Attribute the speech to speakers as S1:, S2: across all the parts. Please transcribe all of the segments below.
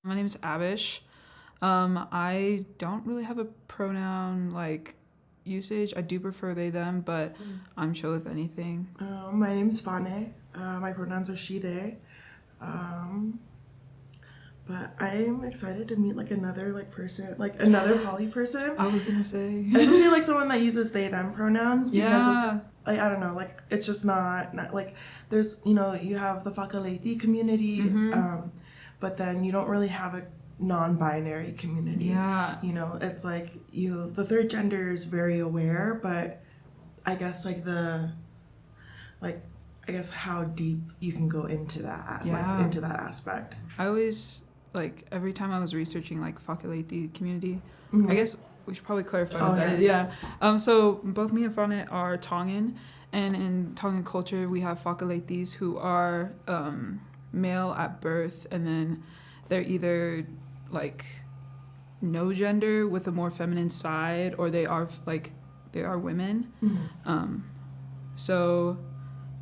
S1: My name is Abish. I don't really have a pronoun like usage. I do prefer they, them, but I'm chill with anything.
S2: My name's Fane. My pronouns are she, they. But I'm excited to meet another person, another poly person.
S1: I was gonna say.
S2: Especially someone that uses they, them pronouns because
S1: Yeah.
S2: I don't know, it's just not there's, you have the Fakaleiti community, but then you don't really have a non-binary community.
S1: Yeah.
S2: It's the third gender is very aware, but I guess I guess how deep you can go into that, into that aspect.
S1: I always, every time I was researching, Fakuleti community, I guess we should probably clarify what that is. Yeah. So both me and Fane are Tongan, and in Tongan culture, we have Fakuletis who are male at birth, and then they're either, no gender with a more feminine side, or they are, women.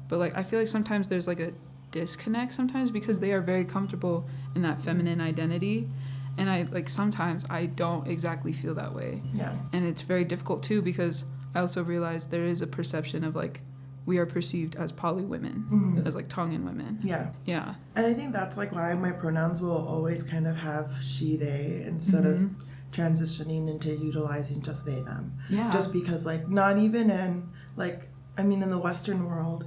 S1: But I feel like sometimes there's a disconnect sometimes because they are very comfortable in that feminine identity, and I sometimes I don't exactly feel that way.
S2: Yeah.
S1: And it's very difficult too because I also realize there is a perception of we are perceived as poly women, as Tongan women.
S2: Yeah.
S1: Yeah.
S2: And I think that's why my pronouns will always kind of have she, they instead of transitioning into utilizing just they, them.
S1: Yeah.
S2: Just because not even in in the Western world,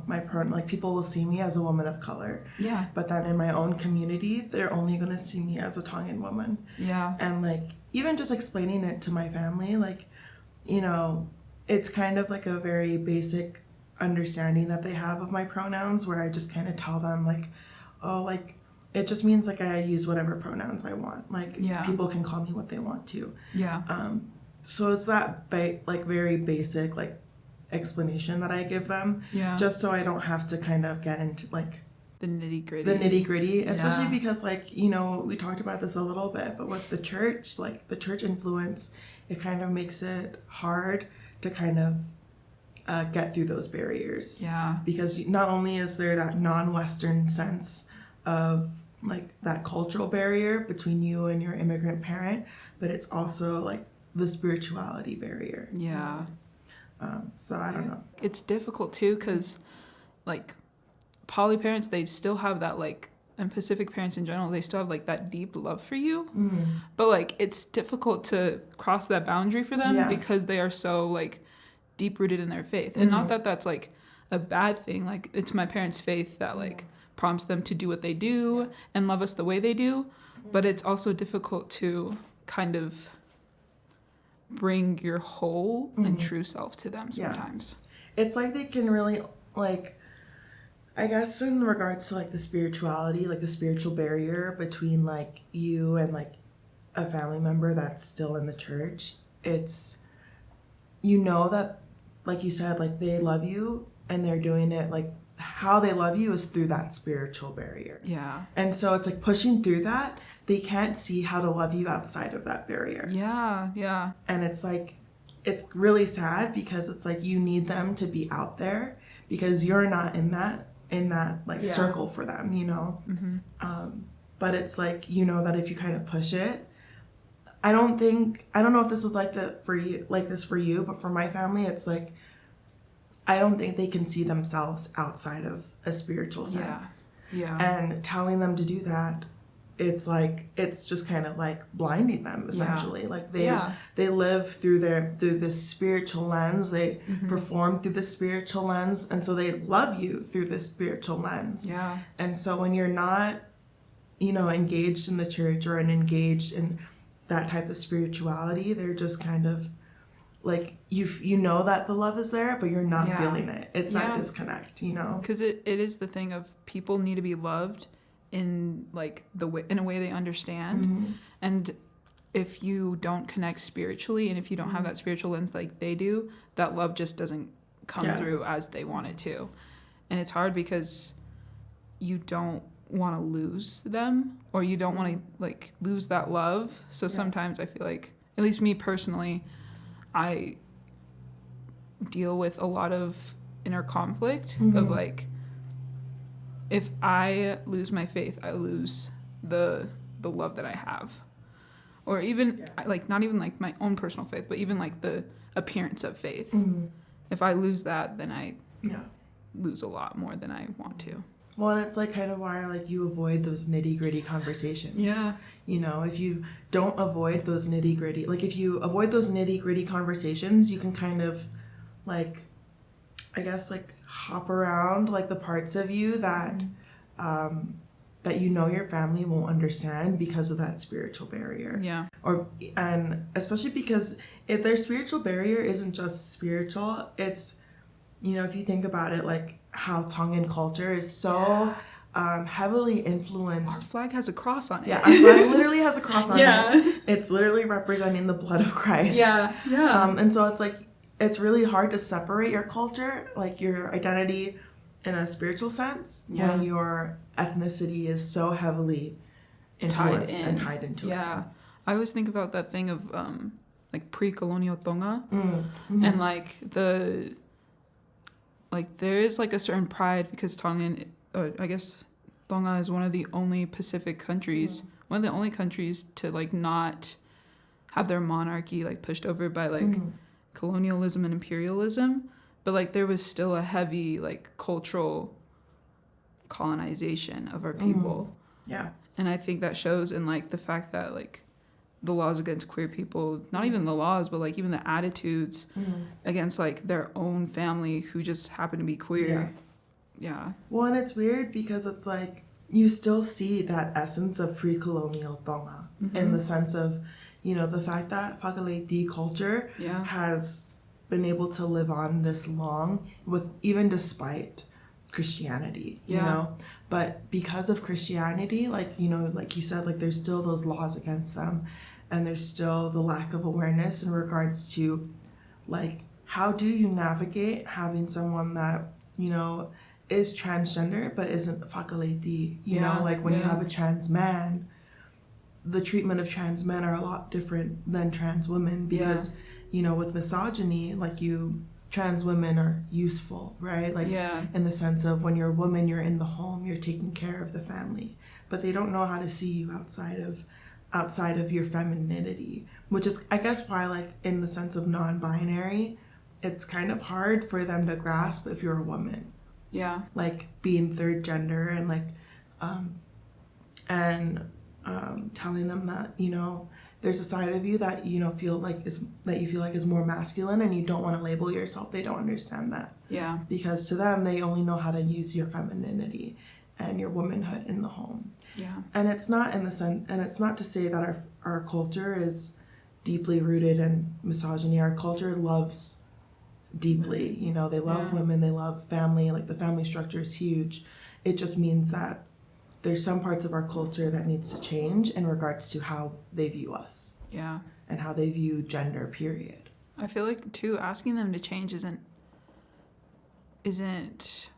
S2: my people will see me as a woman of color.
S1: Yeah.
S2: But then in my own community, they're only going to see me as a Tongan woman.
S1: Yeah.
S2: And even just explaining it to my family, it's kind of a very basic understanding that they have of my pronouns, where I just kind of tell them it just means I use whatever pronouns I want. People can call me what they want to.
S1: Yeah.
S2: So it's that very basic explanation that I give them, just so I don't have to kind of get into
S1: the nitty gritty,
S2: especially because we talked about this a little bit, but with the church, the church influence, it kind of makes it hard to kind of get through those barriers.
S1: Yeah.
S2: Because not only is there that non-Western sense of that cultural barrier between you and your immigrant parent, but it's also the spirituality barrier.
S1: Yeah.
S2: So I don't know.
S1: It's difficult too because poly parents, they still have that and Pacific parents in general, they still have that deep love for you. But it's difficult to cross that boundary for them because they are so deep rooted in their faith. And not that that's a bad thing. It's my parents' faith that prompts them to do what they do and love us the way they do. But it's also difficult to kind of bring your whole and true self to them sometimes.
S2: It's they can really I guess in regards to the spirituality, the spiritual barrier between you and a family member that's still in the church, it's that you said they love you and they're doing it how they love you is through that spiritual barrier.
S1: Yeah.
S2: And so it's pushing through that, they can't see how to love you outside of that barrier.
S1: Yeah, yeah.
S2: And it's it's really sad because it's you need them to be out there because you're not in that circle for them, but it's that if you kind of push it, I don't know if this is this for you, but for my family, it's I don't think they can see themselves outside of a spiritual sense.
S1: Yeah.
S2: And telling them to do that, it's it's just kind of blinding them essentially. They live through this spiritual lens, they perform through this spiritual lens, and so they love you through this spiritual lens.
S1: Yeah.
S2: And so when you're not engaged in the church or engaged in that type of spirituality, they're just kind of you know that the love is there, but you're not feeling it. It's that disconnect,
S1: because it is the thing of people need to be loved in in a way they understand. And if you don't connect spiritually, and if you don't have that spiritual lens they do, that love just doesn't come through as they want it to. And it's hard because you don't want to lose them, or you don't want to lose that love. So sometimes I feel at least me personally, I deal with a lot of inner conflict of if I lose my faith, I lose the the love that I have. Or even, like, not even, like, my own personal faith, but even, like, the appearance of faith. Mm-hmm. If I lose that, then I lose a lot more than I want to.
S2: Well, and it's, like, kind of why, like, you avoid those nitty-gritty conversations. Yeah. You know, if you don't avoid those nitty-gritty, like, if you avoid those nitty-gritty conversations, you can kind of, like, I guess, like, hop around, like, the parts of you that, that you know your family won't understand because of that spiritual barrier. Yeah. And especially because if their spiritual barrier isn't just spiritual, it's, you know, if you think about it, like, how Tongan culture is so heavily influenced.
S1: Our flag has a cross on it.
S2: Yeah, our flag literally has a cross on it. It's literally representing the blood of Christ. Yeah, yeah. And so it's like, it's really hard to separate your culture, like your identity in a spiritual sense, when your ethnicity is so heavily influenced and tied into it.
S1: Yeah. I always think about that thing of like pre-colonial Tonga and like there is like a certain pride because Tongan, I guess Tonga is one of the only Pacific countries, one of the only countries to like not have their monarchy like pushed over by like colonialism and imperialism, but like there was still a heavy like cultural colonization of our people. Yeah. And I think that shows in like the fact that like the laws against queer people, not even the laws, but like even the attitudes against like their own family who just happen to be queer. Yeah.
S2: Well, and it's weird because it's like you still see that essence of pre-colonial Tonga in the sense of, you know, the fact that Whakaleiti culture has been able to live on this long with even despite Christianity, you know, but because of Christianity, like, you know, like you said, like there's still those laws against them and there's still the lack of awareness in regards to like, how do you navigate having someone that, you know, is transgender but isn't Whakaleiti, you know, like when you have a trans man, the treatment of trans men are a lot different than trans women because, you know, with misogyny, like trans women are useful, right? Like in the sense of when you're a woman, you're in the home, you're taking care of the family, but they don't know how to see you outside of your femininity, which is, I guess, why like in the sense of non-binary, it's kind of hard for them to grasp if you're a woman. Yeah. Like being third gender and like, telling them that, you know, there's a side of you that, you know, you feel like is more masculine and you don't want to label yourself. They don't understand that. Yeah. Because to them, they only know how to use your femininity and your womanhood in the home. Yeah. And it's not it's not to say that our culture is deeply rooted in misogyny. Our culture loves deeply, you know, they love women, they love family, like the family structure is huge. It just means that there's some parts of our culture that needs to change in regards to how they view us. Yeah. And how they view gender, period.
S1: I feel like, too, asking them to change isn't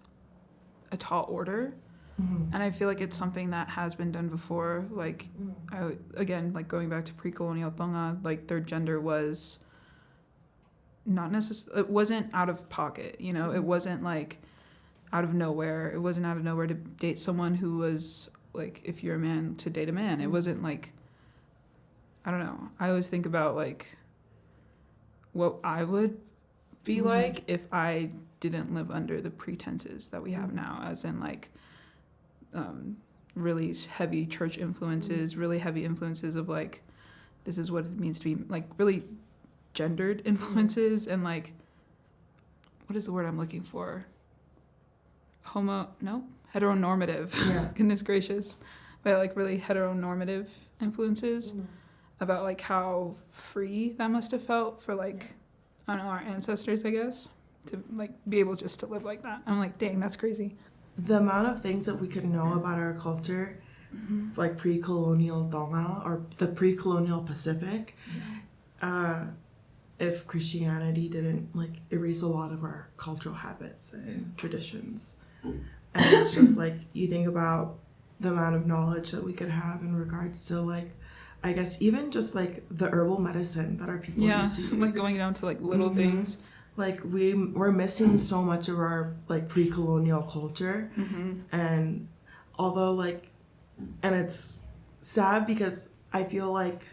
S1: a tall order. Mm-hmm. And I feel like it's something that has been done before. Like, like going back to pre-colonial Tonga, like their gender was not necessarily, it wasn't out of pocket, you know, it wasn't like out of nowhere. It wasn't out of nowhere to date someone who was like, if you're a man, to date a man. It wasn't like, I don't know. I always think about like what I would be like if I didn't live under the pretenses that we have now, as in like really heavy church influences, really heavy influences of like, this is what it means to be like really gendered influences and like, what is the word I'm looking for? Heteronormative. Yeah. Goodness gracious. But like really heteronormative influences about like how free that must have felt for like, I don't know, our ancestors, I guess, to like be able just to live like that. I'm like, dang, that's crazy.
S2: The amount of things that we could know about our culture, like pre-colonial Tonga or the pre-colonial Pacific, if Christianity didn't like erase a lot of our cultural habits and traditions. And it's just like, you think about the amount of knowledge that we could have in regards to like, I guess even just like the herbal medicine that our people used to use.
S1: Like going down to like little things.
S2: Like we're missing so much of our like pre-colonial culture. And although like, and it's sad because I feel like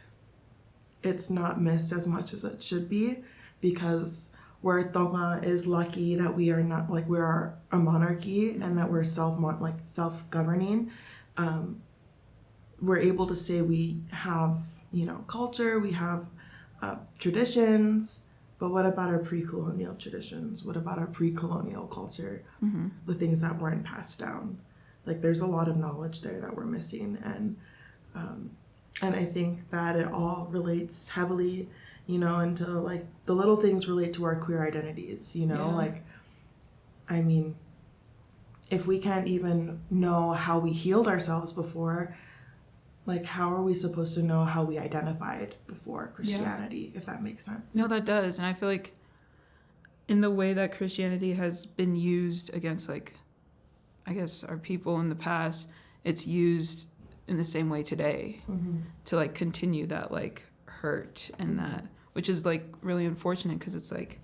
S2: it's not missed as much as it should be, because where Tonga is lucky that we are not, like, we are a monarchy and that we're self-governing. We're able to say we have, you know, culture, we have traditions, but what about our pre-colonial traditions? What about our pre-colonial culture? The things that weren't passed down. Like, there's a lot of knowledge there that we're missing, and I think that it all relates heavily, you know, into, like, the little things relate to our queer identities, you know, like, I mean, if we can't even know how we healed ourselves before, like, how are we supposed to know how we identified before Christianity, if that makes sense?
S1: No, that does. And I feel like in the way that Christianity has been used against, like, I guess our people in the past, it's used in the same way today to, like, continue that, like, hurt and that, which is, like, really unfortunate, because it's like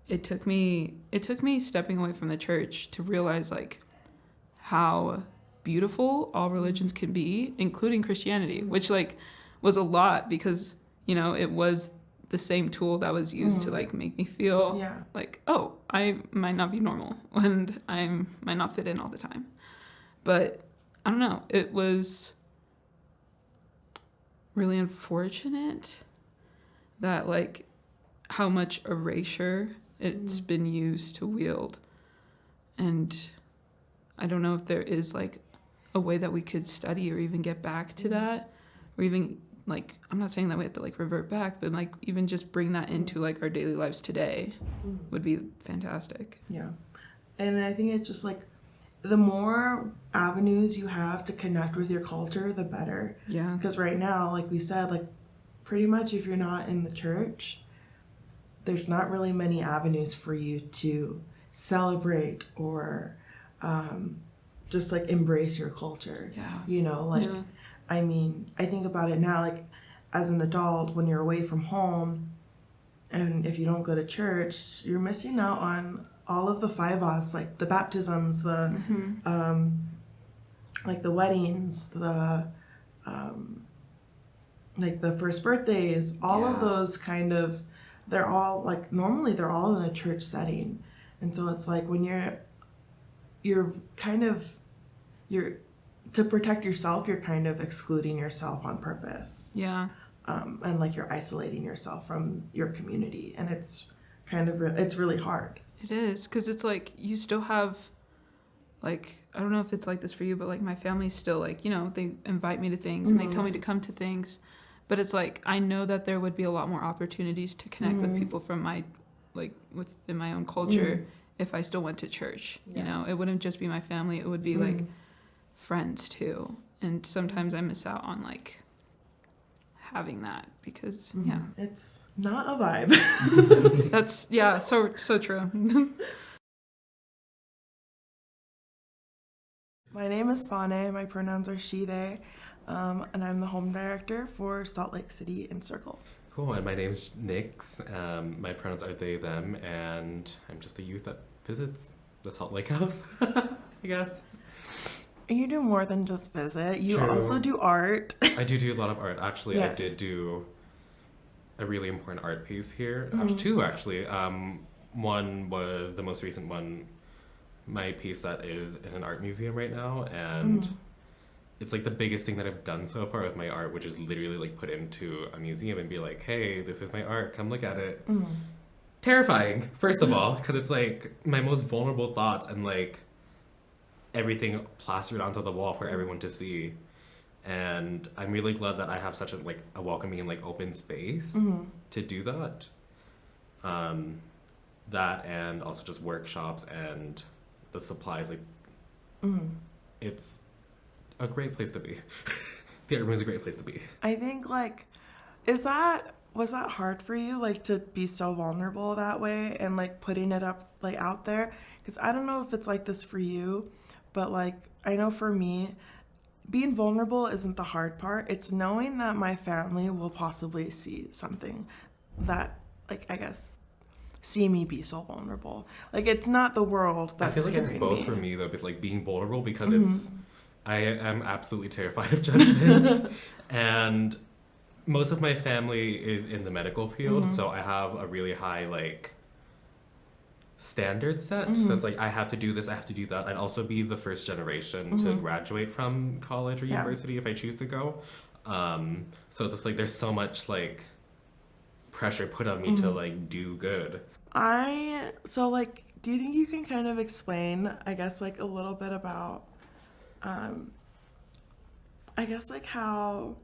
S1: it took me stepping away from the church to realize, like, how beautiful all religions can be, including Christianity, which, like, was a lot, because, you know, it was the same tool that was used to, like, make me feel like, oh, I might not be normal and I might not fit in all the time. But I don't know, it was really unfortunate that, like, how much erasure it's been used to wield. And I don't know if there is, like, a way that we could study or even get back to that, or even, like, I'm not saying that we have to, like, revert back, but, like, even just bring that into, like, our daily lives today would be fantastic.
S2: Yeah. And I think it's just, like, the more avenues you have to connect with your culture, the better.
S1: Yeah.
S2: Because right now, like we said, like, pretty much if you're not in the church, there's not really many avenues for you to celebrate or just, like, embrace your culture.
S1: Yeah.
S2: You know, like, I mean, I think about it now, like, as an adult, when you're away from home and if you don't go to church, you're missing out on all of the faivas, like the baptisms, the like the weddings, the like the first birthdays, all of those kind of, they're all, like, normally they're all in a church setting. And so it's like when you're kind of, to protect yourself, you're kind of excluding yourself on purpose.
S1: Yeah.
S2: And, like, you're isolating yourself from your community, and it's kind of, it's really hard.
S1: It is, because it's like you still have, like, I don't know if it's like this for you, but, like, my family's still, like, you know, they invite me to things and they tell me to come to things, but it's like I know that there would be a lot more opportunities to connect with people from my, like, within my own culture if I still went to church. You know, it wouldn't just be my family, it would be like friends too, and sometimes I miss out on, like, having that, because
S2: it's not a vibe.
S1: That's so true.
S2: My name is Fane, my pronouns are she, they, and I'm the home director for Salt Lake City and Circle.
S3: Cool, and my name's Nix. My pronouns are they, them, and I'm just a youth that visits the Salt Lake House, I guess.
S2: You do more than just visit. You
S3: True.
S2: Also do art.
S3: I do a lot of art. Actually,
S2: Yes.
S3: I did do a really important art piece here. Two, actually. One was the most recent one, my piece that is in an art museum right now, and it's, like, the biggest thing that I've done so far with my art, which is literally, like, put into a museum and be like, hey, this is my art, come look at it. Terrifying, first of all, because it's, like, my most vulnerable thoughts and, like, everything plastered onto the wall for everyone to see. And I'm really glad that I have such a, like, a welcoming and, like, open space to do that. That, and also just workshops and the supplies, like, it's a great place to be. The art room is a great place to be.
S2: I think, like, was that hard for you, like, to be so vulnerable that way and, like, putting it up, like, out there? Because I don't know if it's like this for you, but, like, I know for me, being vulnerable isn't the hard part. It's knowing that my family will possibly see something that, like, I guess, see me be so vulnerable. Like, it's not the world that's scaring me.
S3: I feel like it's both for me, though, but, like, being vulnerable, because it's I am absolutely terrified of judgment. And most of my family is in the medical field, so I have a really high, like, standard set. So it's like, I have to do this, I have to do that. I'd also be the first generation to graduate from college or
S2: Yeah.
S3: university if I choose to go. So it's just like, there's so much, like, pressure put on me to, like, do good.
S2: So like, do you think you can kind of explain, I guess, like a little bit about, I guess, like how,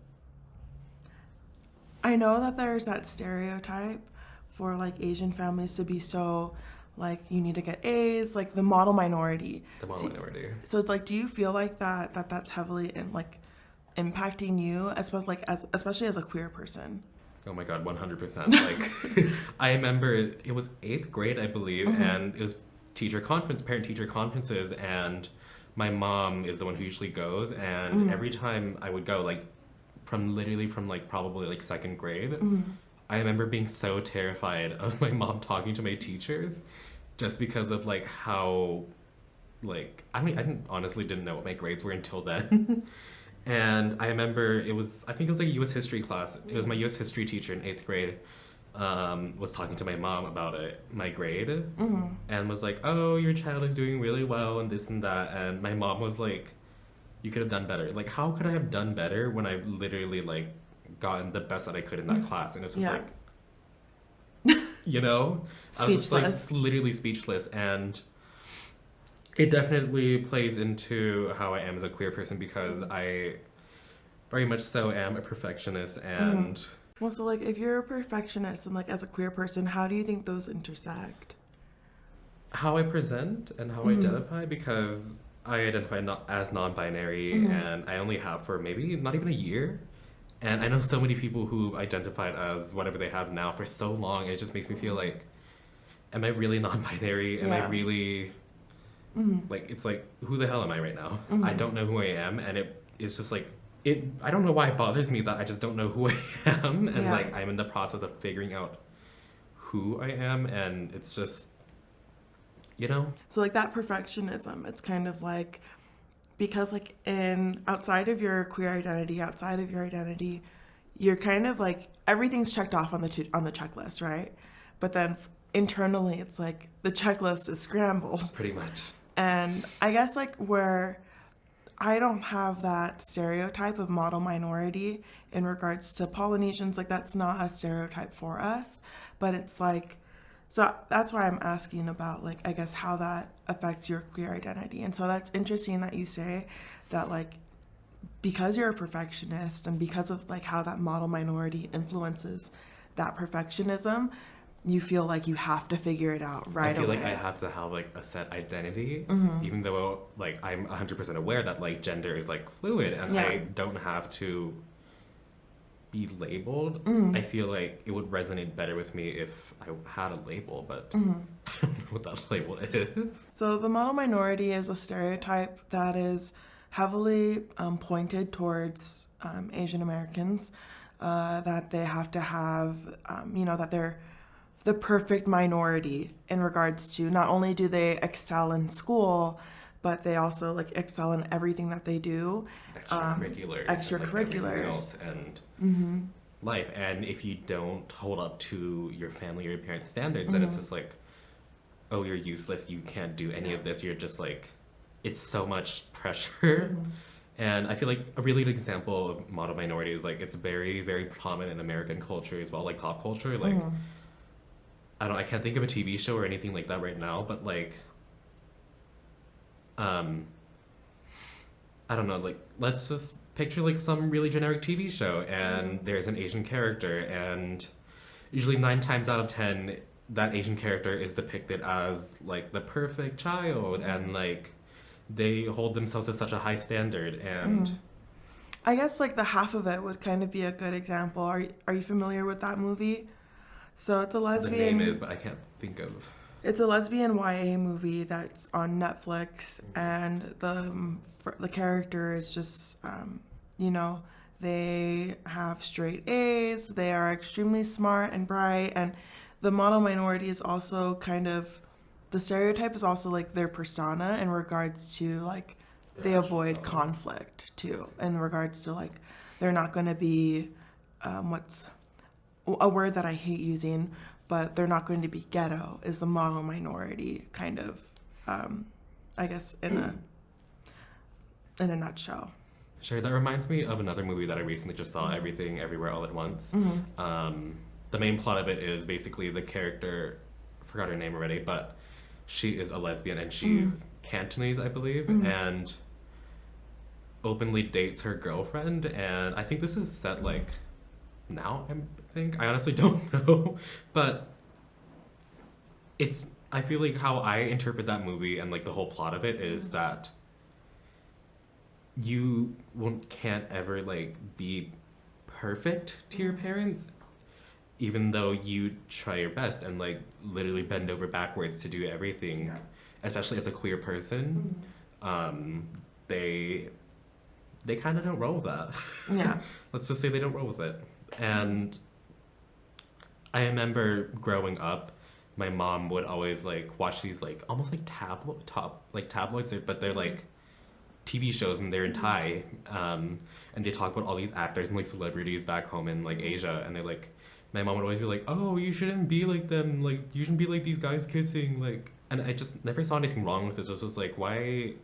S2: I know that there's that stereotype for like Asian families to be so, like, you need to get A's, like the model minority.
S3: The model minority.
S2: So like, do you feel like that's heavily in like impacting you, especially as a queer person?
S3: Oh my god, 100%. Like, I remember it was 8th grade, I believe, and it was parent-teacher conferences, and my mom is the one who usually goes, and every time I would go, like, from like probably like 2nd grade, I remember being so terrified of my mom talking to my teachers, just because of like how, like, I honestly didn't know what my grades were until then. And I remember I think it was like a U.S. history class. It was my U.S. history teacher in 8th grade, was talking to my mom about my grade, and was like, oh, your child is doing really well and this and that. And my mom was like, you could have done better. Like, how could I have done better when I literally, like, gotten the best that I could in that class? And it's just like, you know? I was just like literally speechless. And it definitely plays into how I am as a queer person, because I very much so am a perfectionist. And
S2: Well, so like, if you're a perfectionist and like as a queer person, how do you think those intersect?
S3: how I present and how I identify, because I identify not as non-binary, and I only have for maybe not even a year. And I know so many people who've identified as whatever they have now for so long. It just makes me feel like, am I really non-binary? Am I really like, it's like, who the hell am I right now? I don't know who I am, and it's just like, I don't know why it bothers me that I just don't know who I am, and like, I'm in the process of figuring out who I am, and it's just, you know?
S2: So like that perfectionism, it's kind of like, because like outside of your queer identity, outside of your identity, you're kind of like, everything's checked off on the checklist, right? But then internally, it's like the checklist is scrambled.
S3: Pretty much.
S2: And I guess like where I don't have that stereotype of model minority in regards to Polynesians, like that's not a stereotype for us, but it's like, so that's why I'm asking about, like, I guess how that affects your queer identity. And so that's interesting that you say that, like, because you're a perfectionist and because of like how that model minority influences that perfectionism, you feel like you have to figure it out right away.
S3: I feel like I have to have like a set identity, even though like I'm 100% aware that like gender is like fluid, and I don't have to be labeled. I feel like it would resonate better with me if I had a label, but I don't know what that label is.
S2: So the model minority is a stereotype that is heavily pointed towards Asian Americans, that they have to have, that they're the perfect minority in regards to not only do they excel in school, but they also like excel in everything that they do. Extracurriculars.
S3: And life. And if you don't hold up to your family or your parents' standards, then it's just like, oh, you're useless. You can't do any of this. You're just like, it's so much pressure. And I feel like a really good example of model minority is like, it's very, very prominent in American culture as well, like pop culture. Like, I can't think of a TV show or anything like that right now, but like, I don't know, like, let's just picture like some really generic TV show, and there's an Asian character, and usually 9 times out of 10, that Asian character is depicted as like the perfect child, and like they hold themselves to such a high standard. And
S2: I guess like the half of it would kind of be a good example. Are you familiar with that movie? So it's a lesbian.
S3: The name is, but I can't think of.
S2: It's a lesbian YA movie that's on Netflix, and the character is just, they have straight A's, they are extremely smart and bright, and the model minority is also kind of, the stereotype is also like their persona in regards to like they avoid conflict too, in regards to like they're not going to be what's a word that I hate using, but they're not going to be ghetto, is the model minority kind of, I guess, in a nutshell.
S3: Sure, that reminds me of another movie that I recently just saw, Everything Everywhere All at Once. The main plot of it is basically the character, forgot her name already, but she is a lesbian and she's Cantonese, I believe, and openly dates her girlfriend. And I think this is set like now, I honestly don't know, but I feel like how I interpret that movie and like the whole plot of it is that you can't ever like be perfect to your parents, even though you try your best and like literally bend over backwards to do everything, especially as a queer person. They kind of don't roll with that.
S2: Yeah.
S3: Let's just say they don't roll with it. And I remember growing up, my mom would always like watch these like almost like tabloids, but they're like TV shows and they're in Thai, and they talk about all these actors and like celebrities back home in like Asia, and they're like, my mom would always be like, oh, you shouldn't be like them, like you shouldn't be like these guys kissing, like, and I just never saw anything wrong with this. It was just like, why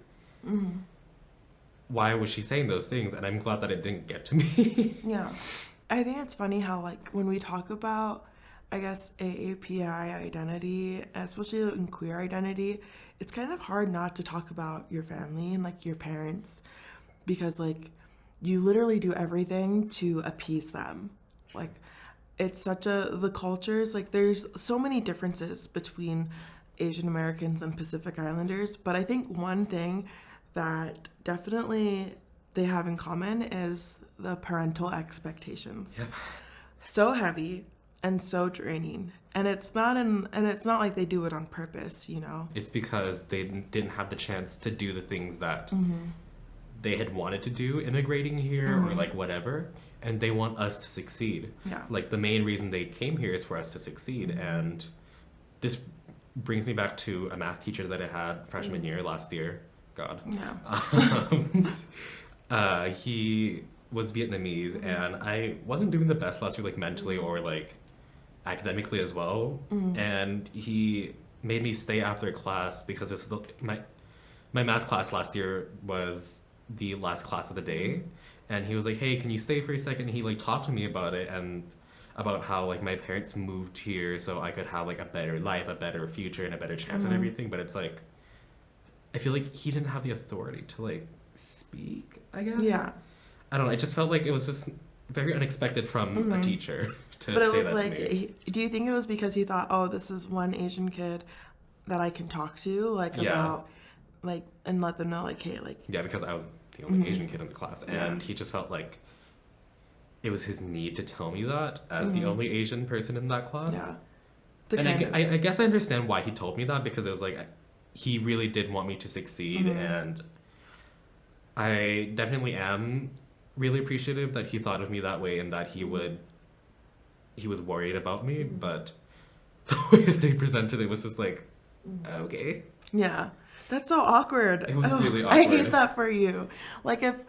S3: was she saying those things? And I'm glad that it didn't get to me.
S2: Yeah. I think it's funny how like when we talk about, I guess, AAPI identity, especially in queer identity, it's kind of hard not to talk about your family and like your parents, because like you literally do everything to appease them. Like it's the cultures, like there's so many differences between Asian Americans and Pacific Islanders, but I think one thing that definitely they have in common is the parental expectations. Yep. So heavy and so draining, and it's not like they do it on purpose, you know. It's
S3: because they didn't have the chance to do the things that they had wanted to do immigrating here or like whatever, and they want us to succeed. Yeah. Like the main reason they came here is for us to succeed, and this brings me back to a math teacher that I had freshman year last year. God. Yeah. He was Vietnamese, and I wasn't doing the best last year, like mentally or like academically as well. And he made me stay after class because this was my math class last year was the last class of the day. And he was like, hey, can you stay for a second? And he like talked to me about it and about how like my parents moved here so I could have like a better life, a better future, and a better chance and everything. But it's like, I feel like he didn't have the authority to like speak, I guess. Yeah. I don't know. I just felt like it was just very unexpected from a teacher to
S2: but it
S3: say
S2: was
S3: that
S2: like,
S3: to me.
S2: Do you think it was because he thought, oh, this is one Asian kid that I can talk to, like about, like, and let them know, like, hey, like.
S3: Yeah, because I was the only Asian kid in the class, and he just felt like it was his need to tell me that as the only Asian person in that class. Yeah. And I guess I understand why he told me that, because it was like, he really did want me to succeed, and I definitely am really appreciative that he thought of me that way and that he was worried about me, but the way that he presented it was just like, okay.
S2: Yeah. That's so awkward.
S3: It was really awkward.
S2: I hate that for you. Like the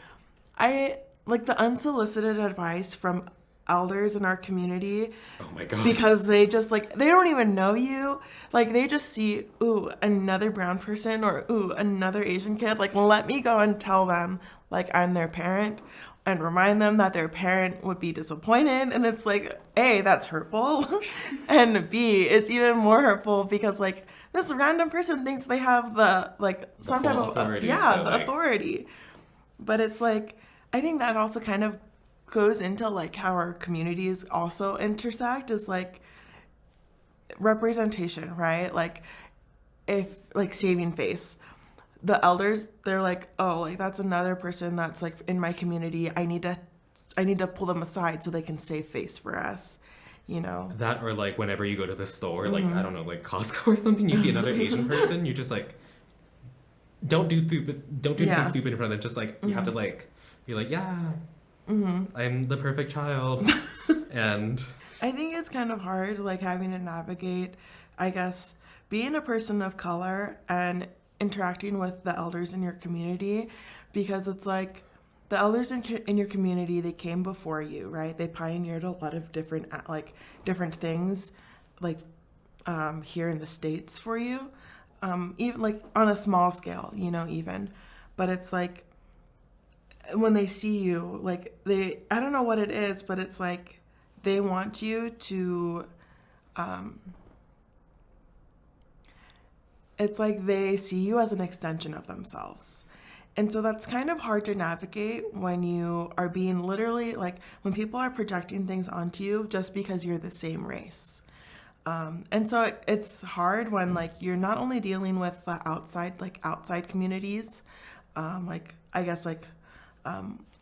S2: unsolicited advice from elders in our community.
S3: Oh my God.
S2: Because they just like, they don't even know you. Like they just see, ooh, another brown person, or ooh, another Asian kid. Like let me go and tell them like I'm their parent and remind them that their parent would be disappointed. And it's like, A, that's hurtful. And B, it's even more hurtful because like this random person thinks they have some type of authority. Authority. But it's like, I think that also kind of goes into like how our communities also intersect, is like representation, right? Like if like saving face, the elders, they're like, oh, like that's another person that's like in my community. I need to pull them aside so they can save face for us, you know?
S3: That, or like whenever you go to the store, like I don't know, like Costco or something, you see another Asian person, you're just like, don't do anything stupid in front of them. Just like you have to like be like, yeah. I'm the perfect child. And
S2: I think it's kind of hard, like having to navigate, I guess, being a person of color and interacting with the elders in your community, because it's like the elders in your community, they came before you, right? They pioneered a lot of different things, like here in the States for you, even like on a small scale, you know, even. But it's like when they see you, like I don't know what it is, but it's like they want you to, it's like they see you as an extension of themselves. And so that's kind of hard to navigate when you are being literally, like, when people are projecting things onto you just because you're the same race. And so it's hard when, like, you're not only dealing with the outside communities,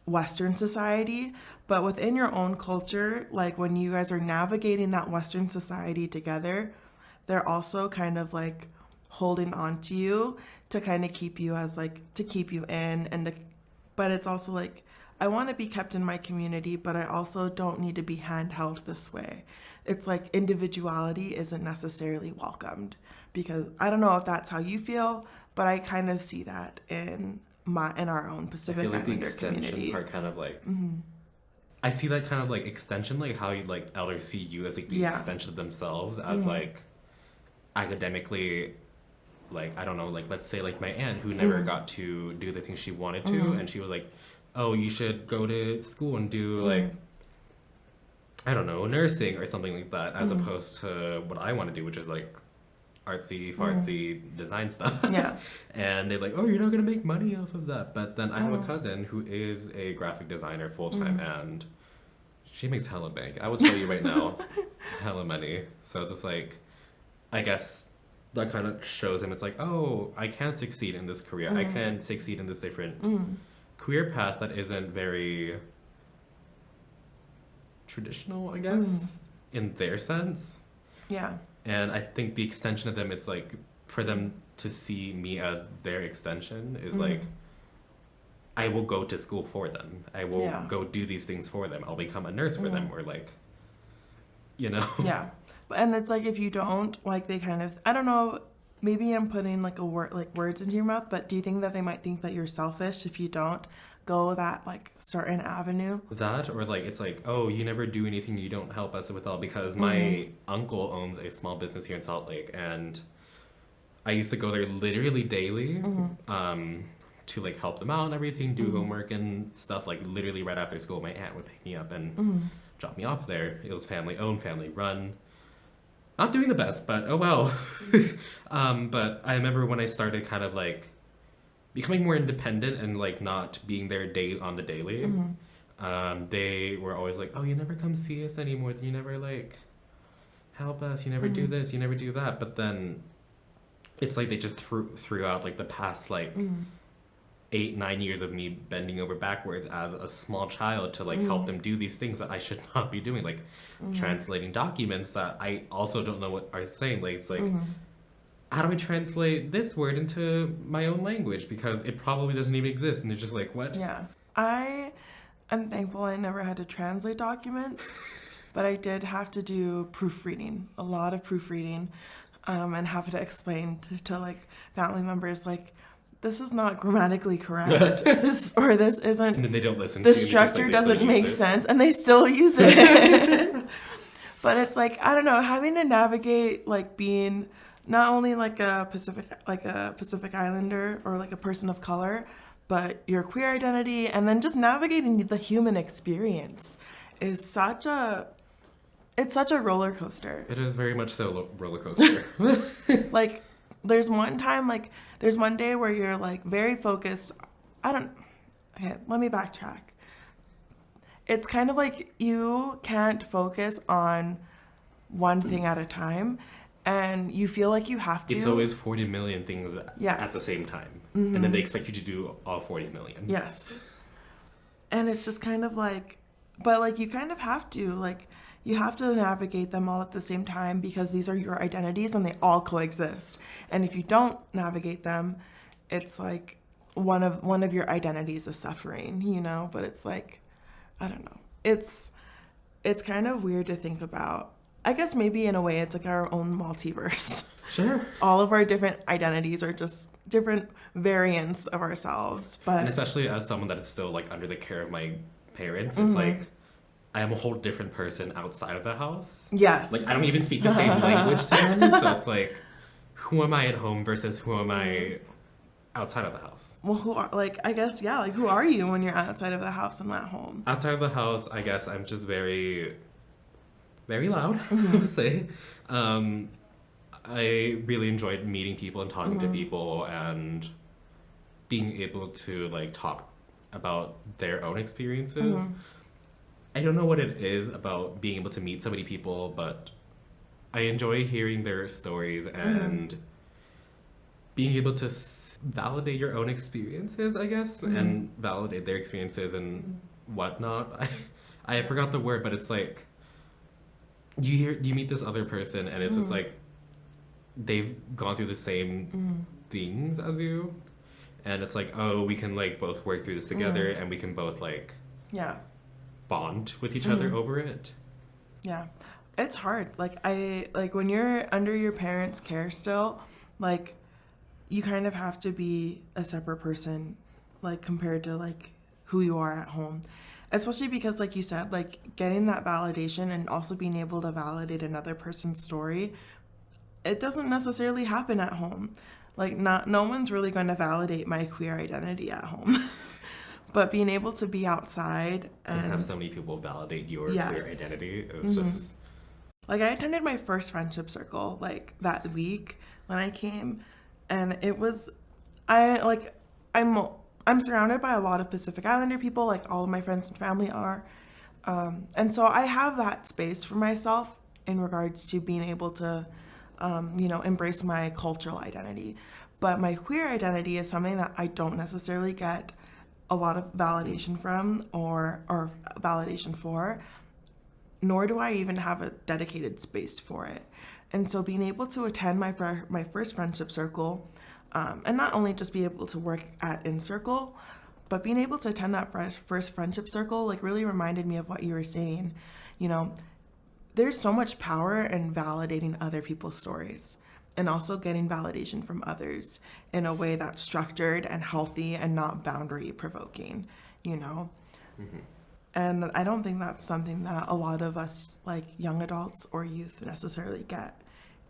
S2: Western society, but within your own culture, like, when you guys are navigating that Western society together, they're also kind of, like, holding on to you to kind of keep you as, like, to keep you in, but it's also like, I want to be kept in my community, but I also don't need to be handheld this way. It's like individuality isn't necessarily welcomed, because I don't know if that's how you feel, but I kind of see that in our own Pacific Islander community. I feel like the extension
S3: part kind of like, I see that kind of like extension, like how you, like, elders see you as like the extension of themselves, as like academically, like, I don't know, like, let's say like my aunt who never got to do the things she wanted to, and she was like, oh, you should go to school and do like, I don't know, nursing or something like that, as opposed to what I want to do, which is like artsy fartsy design stuff.
S2: Yeah.
S3: And they're like, oh, you're not gonna make money off of that. But then I have a cousin who is a graphic designer full-time, and she makes hella bank. I will tell you right now, hella money. So it's just like, I guess that kind of shows him, it's like, oh, I can succeed in this career. I can succeed in this different career path that isn't very traditional, I guess, in their sense.
S2: Yeah.
S3: And I think the extension of them, it's like, for them to see me as their extension is like, I will go to school for them. I will go do these things for them. I'll become a nurse for them, or like, you know?
S2: Yeah. And it's like, if you don't, like, they kind of, I don't know, maybe I'm putting like words into your mouth, but do you think that they might think that you're selfish if you don't go that, like, certain avenue?
S3: That, or like, it's like, oh, you never do anything, you don't help us with all, because my uncle owns a small business here in Salt Lake, and I used to go there literally daily to like help them out and everything, do homework and stuff, like literally right after school. My aunt would pick me up and drop me off there. It was family owned, family run. Not doing the best, but oh well. But I remember when I started kind of like becoming more independent and like not being there on the daily, they were always like, oh, you never come see us anymore, you never like help us, you never do this, you never do that. But then it's like they just threw out like the past like 8-9 years of me bending over backwards as a small child to like help them do these things that I should not be doing, like translating documents that I also don't know what are saying. Like, it's like, how do I translate this word into my own language, because it probably doesn't even exist? And they're just like, what?
S2: Yeah. I am thankful I never had to translate documents, but I did have to do proofreading, a lot of proofreading, and have to explain to like family members, like, this is not grammatically correct. this isn't. And
S3: then they don't listen.
S2: The structure doesn't make sense, and they still use it. But it's like, I don't know, having to navigate like being not only like a Pacific Islander or like a person of color, but your queer identity, and then just navigating the human experience is such a roller coaster.
S3: It is very much so roller coaster.
S2: Like, there's one day where you're like very focused. Okay, let me backtrack. It's kind of like you can't focus on one thing at a time, and you feel like you have to.
S3: It's always 40 million things at the same time. And then they expect you to do all 40 million.
S2: Yes. And it's just kind of like, but like you kind of have to, like, you have to navigate them all at the same time, because these are your identities and they all coexist. And if you don't navigate them, it's like one of your identities is suffering, you know? But it's like, I don't know. It's kind of weird to think about. I guess maybe in a way it's like our own multiverse.
S3: Sure.
S2: All of our different identities are just different variants of ourselves. But
S3: and especially as someone that is still like under the care of my parents, it's like I am a whole different person outside of the house.
S2: Yes.
S3: Like I don't even speak the same language to them, so it's like, who am I at home versus who am I outside of the house?
S2: Well, who are, like, I guess, yeah, like, who are you when you're outside of the house and at home?
S3: Outside of the house, I guess I'm just very, very loud, I would say. I really enjoyed meeting people and talking to people and being able to, like, talk about their own experiences. I don't know what it is about being able to meet so many people, but I enjoy hearing their stories and being able to validate your own experiences, I guess, and validate their experiences and whatnot. I forgot the word, but it's like you meet this other person and it's just like they've gone through the same things as you, and it's like, oh, we can like both work through this together and we can both like bond with each other over it.
S2: Yeah. It's hard. Like when you're under your parents' care still, like you kind of have to be a separate person, like compared to like who you are at home. Especially because, like you said, like getting that validation and also being able to validate another person's story, it doesn't necessarily happen at home. Like no one's really going to validate my queer identity at home. But being able to be outside and
S3: have so many people validate your queer identity is just
S2: like, I attended my first friendship circle like that week when I came, and it was I'm surrounded by a lot of Pacific Islander people, like all of my friends and family are, and so I have that space for myself in regards to being able to embrace my cultural identity. But my queer identity is something that I don't necessarily get a lot of validation from or validation for, nor do I even have a dedicated space for it. And so being able to attend my first friendship circle, and not only just be able to work at In Circle, but being able to attend that first friendship circle, like really reminded me of what you were saying. You know, there's so much power in validating other people's stories and also getting validation from others in a way that's structured and healthy and not boundary provoking, you know? And I don't think that's something that a lot of us, like young adults or youth, necessarily get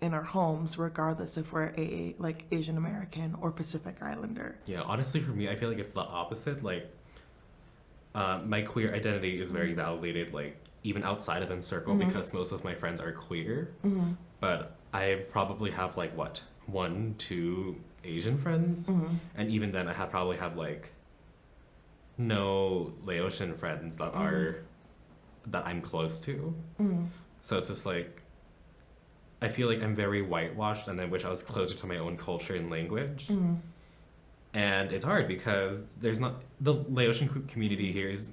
S2: in our homes, regardless if we're like Asian American or Pacific Islander.
S3: Yeah, honestly, for me, I feel like it's the opposite. Like, my queer identity is very validated, like even outside of In Circle, because most of my friends are queer. But I probably have like 1-2 Asian friends, and even then, I probably have like no Laotian friends that I'm close to. So it's just like I feel like I'm very whitewashed, and I wish I was closer to my own culture and language. And it's hard because the Laotian community here is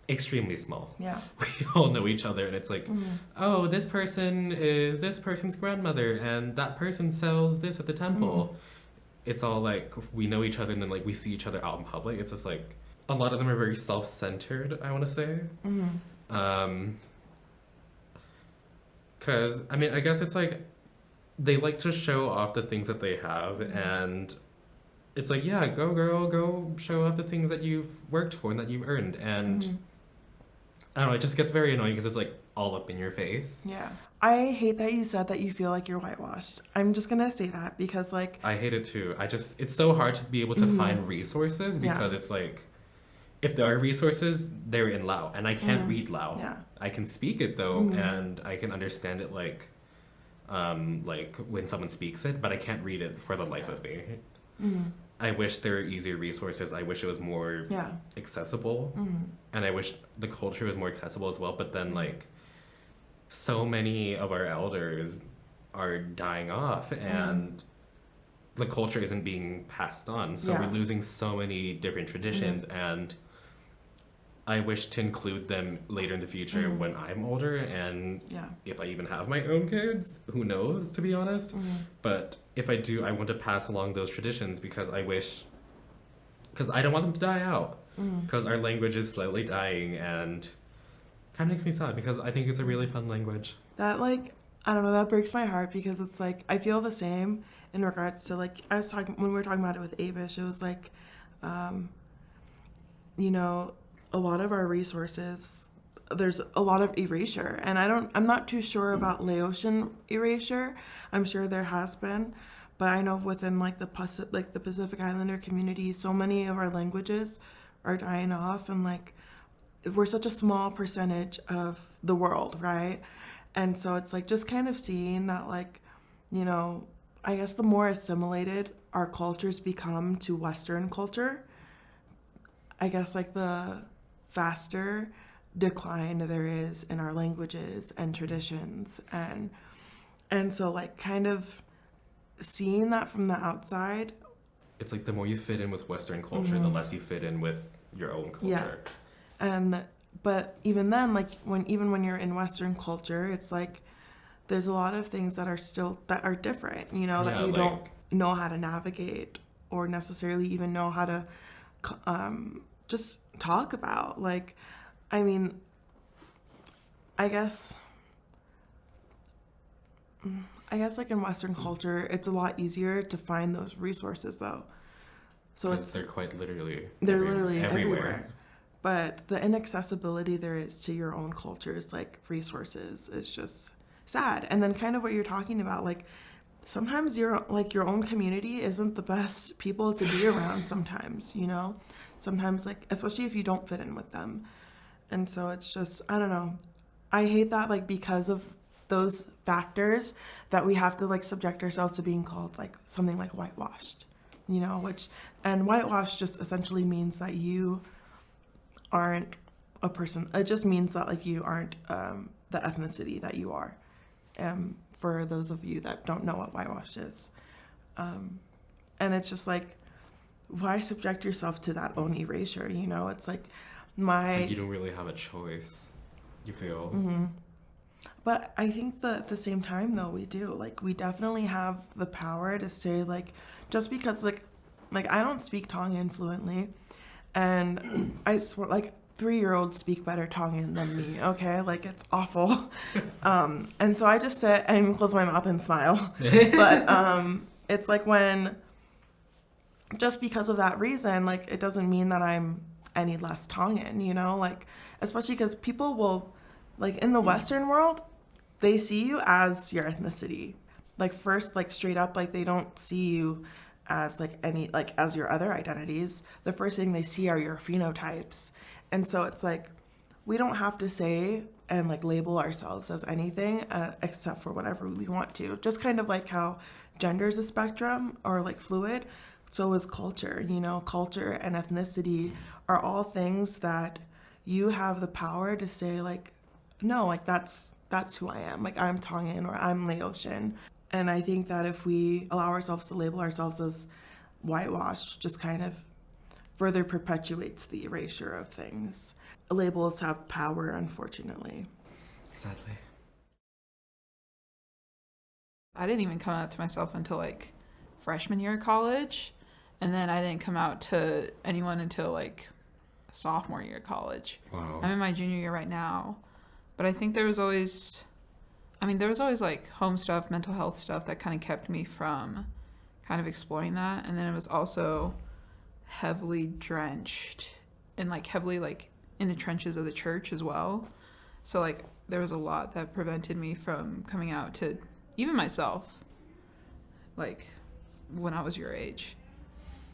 S3: extremely small.
S2: Yeah.
S3: We all know each other, and it's like, oh, this person is this person's grandmother, and that person sells this at the temple. It's all like we know each other, and then like we see each other out in public. It's just like a lot of them are very self-centered, I want to say. Because I mean, I guess it's like they like to show off the things that they have, and it's like, yeah, go girl, go show off the things that you've worked for and that you've earned. And I don't know, it just gets very annoying because it's like all up in your face.
S2: Yeah. I hate that you said that you feel like you're whitewashed. I'm just gonna say that because like
S3: I hate it too. It's so hard to be able to find resources because it's like, if there are resources, they're in Lao, and I can't read Lao.
S2: Yeah.
S3: I can speak it though, and I can understand it like when someone speaks it, but I can't read it for the life of me. I wish there were easier resources. I wish it was more accessible, and I wish the culture was more accessible as well. But then like, so many of our elders are dying off, and the culture isn't being passed on. So we're losing so many different traditions, and I wish to include them later in the future when I'm older, and if I even have my own kids, who knows, to be honest. But if I do, I want to pass along those traditions because I don't want them to die out, because our language is slowly dying, and kind of makes me sad because I think it's a really fun language.
S2: that, like, I don't know, that breaks my heart because it's like, I feel the same in regards to like, I was talking, when we were talking about it with Abish, it was like, you know, a lot of our resources, there's a lot of erasure. And I'm not too sure about Laotian erasure. I'm sure there has been, but I know within like the Pacific Islander community, so many of our languages are dying off, and like, we're such a small percentage of the world, right? And so it's like just kind of seeing that, like, you know, I guess the more assimilated our cultures become to Western culture, I guess like the faster decline there is in our languages and traditions. And so like kind of seeing that from the outside.
S3: It's like the more you fit in with Western culture, the less you fit in with your own culture.
S2: Yeah. But even then, like when you're in Western culture, it's like there's a lot of things that are different, you know, that you don't know how to navigate or necessarily even know how to just talk about. Like, I mean, I guess like in Western culture, it's a lot easier to find those resources though. So
S3: they're quite literally
S2: everywhere. But the inaccessibility there is to your own culture's like resources is just sad. And then kind of what you're talking about, like sometimes your own community isn't the best people to be around sometimes, you know? Sometimes like, especially if you don't fit in with them. And so it's just, I don't know. I hate that like because of those factors that we have to like subject ourselves to being called like something like whitewashed, you know, and whitewash just essentially means that you aren't a person. It just means that like you aren't the ethnicity that you are. For those of you that don't know what whitewash is, and it's just like, why subject yourself to that own erasure? You know, it's like
S3: it's like you don't really have a choice. You feel.
S2: Mm-hmm. But I think that at the same time though, we do, like we definitely have the power to say like, just because like I don't speak Tongan fluently. And I swear, like, 3-year-olds speak better Tongan than me, okay? Like, it's awful. And so I just sit and close my mouth and smile. But it's like just because of that reason, like, it doesn't mean that I'm any less Tongan, you know? Like, especially because people will, like, in the Western world, they see you as your ethnicity. Like, first, like, straight up, like, they don't see you as like any like as your other identities. The first thing they see are your phenotypes. And so it's like we don't have to say and like label ourselves as anything except for whatever we want to. Just kind of like how gender is a spectrum or like fluid, so is culture. You know, culture and ethnicity are all things that you have the power to say like, no, like that's who I am. Like I'm Tongan or I'm Laotian. And I think that if we allow ourselves to label ourselves as whitewashed, just kind of further perpetuates the erasure of things. Labels have power, unfortunately.
S3: Sadly.
S1: I didn't even come out to myself until like freshman year of college. And then I didn't come out to anyone until like sophomore year of college.
S3: Wow.
S1: I'm in my junior year right now. But I think there was always like home stuff, mental health stuff that kind of kept me from kind of exploring that. And then it was also heavily drenched and like heavily like in the trenches of the church as well. So like there was a lot that prevented me from coming out to even myself, like when I was your age.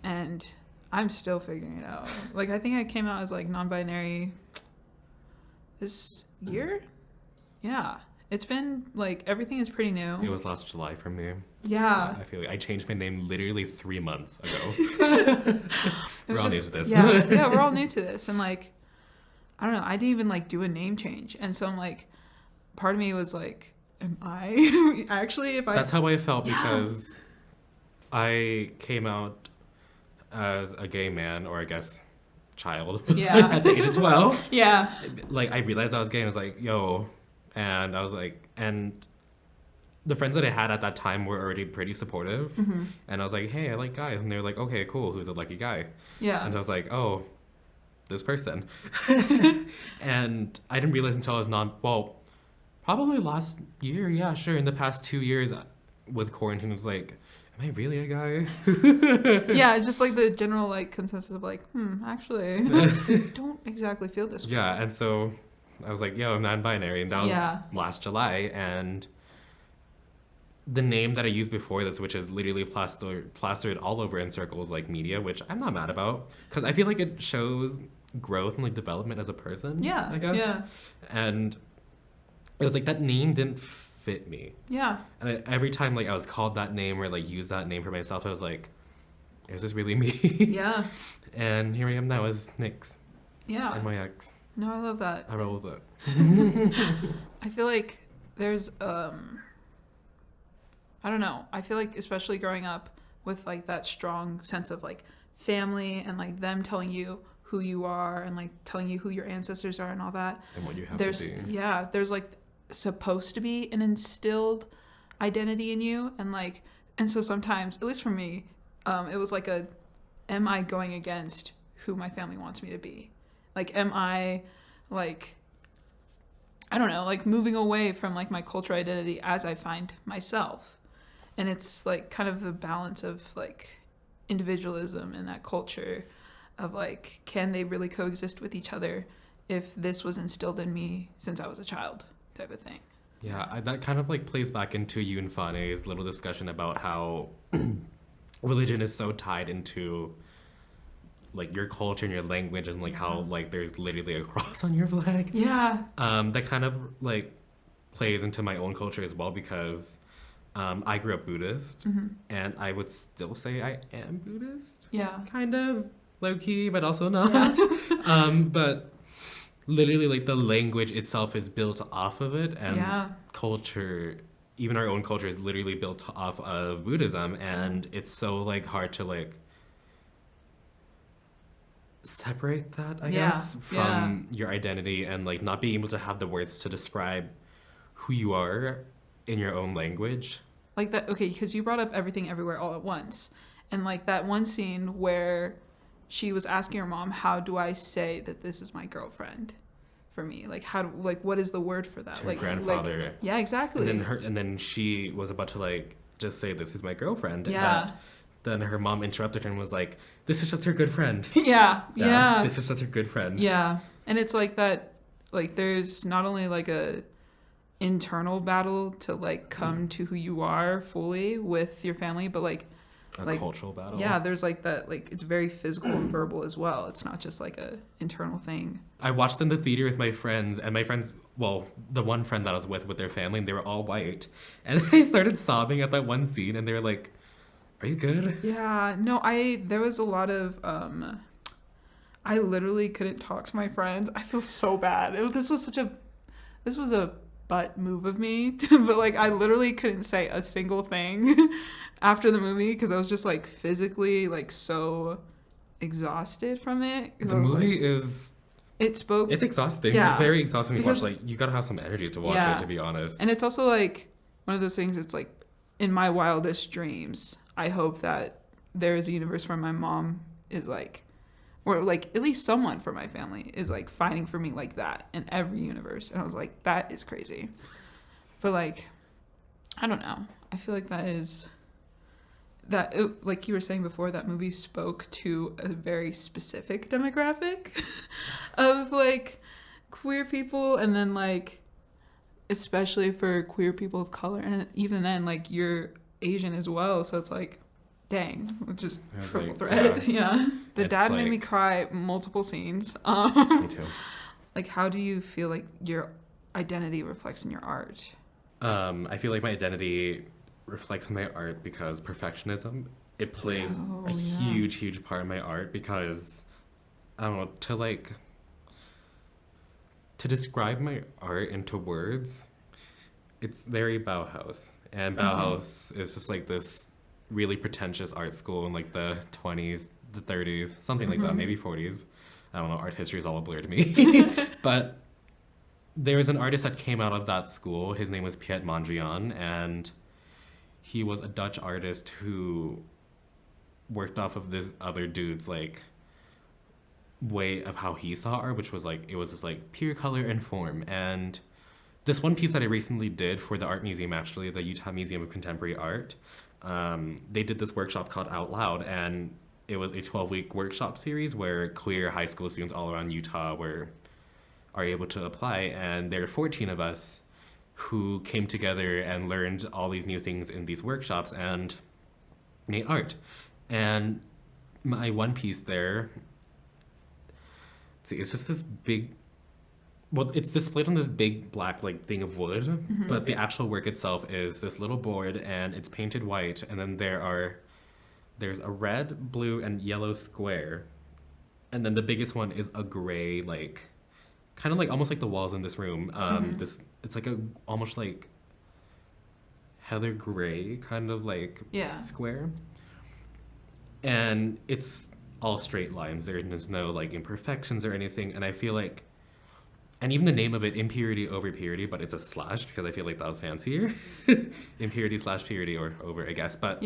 S1: And I'm still figuring it out. Like I think I came out as like non-binary this year. Yeah. It's been, like, everything is pretty new.
S3: It was last July for me.
S1: Yeah.
S3: So I feel like I changed my name literally 3 months ago. We're all new to this.
S1: Yeah, we're all new to this. And, like, I don't know. I didn't even, like, do a name change. And so I'm, like, part of me was, like, am I? Actually, if I...
S3: That's how I felt because I came out as a gay man, or I guess child, at the age of 12.
S1: Yeah.
S3: Like, I realized I was gay and I was like, yo... And I was like, and the friends that I had at that time were already pretty supportive. Mm-hmm. And I was like, hey, I like guys. And they were like, okay, cool. Who's a lucky guy?
S1: Yeah.
S3: And so I was like, oh, this person. And I didn't realize until I was Probably last year, yeah, sure. In the past 2 years with quarantine, it was like, am I really a guy?
S1: Yeah, it's just like the general like consensus of like, actually, I don't exactly feel this way.
S3: Yeah, and so I was like, yo, I'm non-binary, and that was
S1: Yeah.
S3: last July, and the name that I used before this, which is literally plastered all over in circles like media, which I'm not mad about, because I feel like it shows growth and like development as a person.
S1: Yeah.
S3: I guess.
S1: Yeah.
S3: And it was like that name didn't fit me,
S1: Yeah.
S3: and every time like I was called that name or like used that name for myself, I was like, is this really me?
S1: Yeah.
S3: And here I am now as Nyx,
S1: Yeah.
S3: and my ex.
S1: No, I love that.
S3: I roll with it.
S1: I feel like there's I don't know. I feel like especially growing up with like that strong sense of like family and like them telling you who you are and like telling you who your ancestors are and all that.
S3: And what you have
S1: There's
S3: to be.
S1: yeah, there's like supposed to be an instilled identity in you and so sometimes, at least for me, it was like am I going against who my family wants me to be? Like am I like I don't know, like moving away from like my cultural identity as I find myself. And it's like kind of the balance of like individualism and that culture of like, can they really coexist with each other if this was instilled in me since I was a child type of thing.
S3: Yeah, that kind of like plays back into you and Fane's little discussion about how religion is so tied into like your culture and your language and like how like there's literally a cross on your flag.
S1: Yeah.
S3: That kind of like plays into my own culture as well because I grew up Buddhist and I would still say I am Buddhist.
S1: Yeah.
S3: Kind of low key, but also not. But literally like the language itself is built off of it and culture, even our own culture is literally built off of Buddhism and it's so like hard to like separate that I guess from your identity and like not being able to have the words to describe who you are in your own language.
S1: Like that, okay, because you brought up Everything Everywhere All at Once. And like that one scene where she was asking her mom, how do I say that this is my girlfriend for me? Like what is the word for that?
S3: To
S1: like
S3: her grandfather.
S1: Like, yeah, exactly.
S3: And then she was about to like just say this is my girlfriend.
S1: Yeah.
S3: Then her mom interrupted her and was like, this is just her good friend.
S1: Yeah.
S3: This is just her good friend.
S1: Yeah. And it's like that, like there's not only like a internal battle to like come to who you are fully with your family, but like
S3: a cultural battle.
S1: Yeah, there's like that, like it's very physical and verbal as well. It's not just like a internal thing.
S3: I watched in the theater with my friends, and my friends, well, the one friend that I was with their family, and they were all white, and I started sobbing at that one scene, and they were like, "Are you good?"
S1: Yeah, no, there was a lot of I literally couldn't talk to my friends. I feel so bad. This was a butt move of me, but like I literally couldn't say a single thing after the movie because I was just like physically like so exhausted from it.
S3: The movie it's exhausting.
S1: Yeah,
S3: it's very exhausting to watch. Like you gotta have some energy to watch it, to be honest.
S1: And it's also like one of those things. It's like in my wildest dreams, I hope that there is a universe where my mom is like, or like at least someone from my family is like fighting for me like that in every universe. And I was like, that is crazy. But like, I don't know. I feel like like you were saying before, that movie spoke to a very specific demographic of like queer people. And then like, especially for queer people of color. And even then, like you're Asian as well. So it's like, dang, just triple threat. Yeah. The dad made me cry multiple scenes.
S3: Me too.
S1: Like, how do you feel like your identity reflects in your art?
S3: I feel like my identity reflects my art because perfectionism, it plays a huge part in my art because, I don't know, to describe my art into words, it's very Bauhaus. And Bauhaus is just like this really pretentious art school in like the 20s, the 30s, something like that, maybe 40s. I don't know, art history is all a blur to me. But there was an artist that came out of that school. His name was Piet Mondrian, and he was a Dutch artist who worked off of this other dude's like way of how he saw art, which was like, it was just like pure color and form. And this one piece that I recently did for the art museum, actually, the Utah Museum of Contemporary Art, they did this workshop called Out Loud, and it was a 12-week workshop series where queer high school students all around Utah are able to apply, and there are 14 of us who came together and learned all these new things in these workshops and made art. And my one piece there, see, it's just this big, well, it's displayed on this big black like thing of wood, but the actual work itself is this little board, and it's painted white, and then there's a red, blue, and yellow square, and then the biggest one is a gray, like kind of like almost like the walls in this room. It's like a almost like heather gray kind of like square, and it's all straight lines. There's no like imperfections or anything, and I feel like, and even the name of it, Impurity Over Purity, but it's a slash because I feel like that was fancier. Impurity / purity or over, I guess. But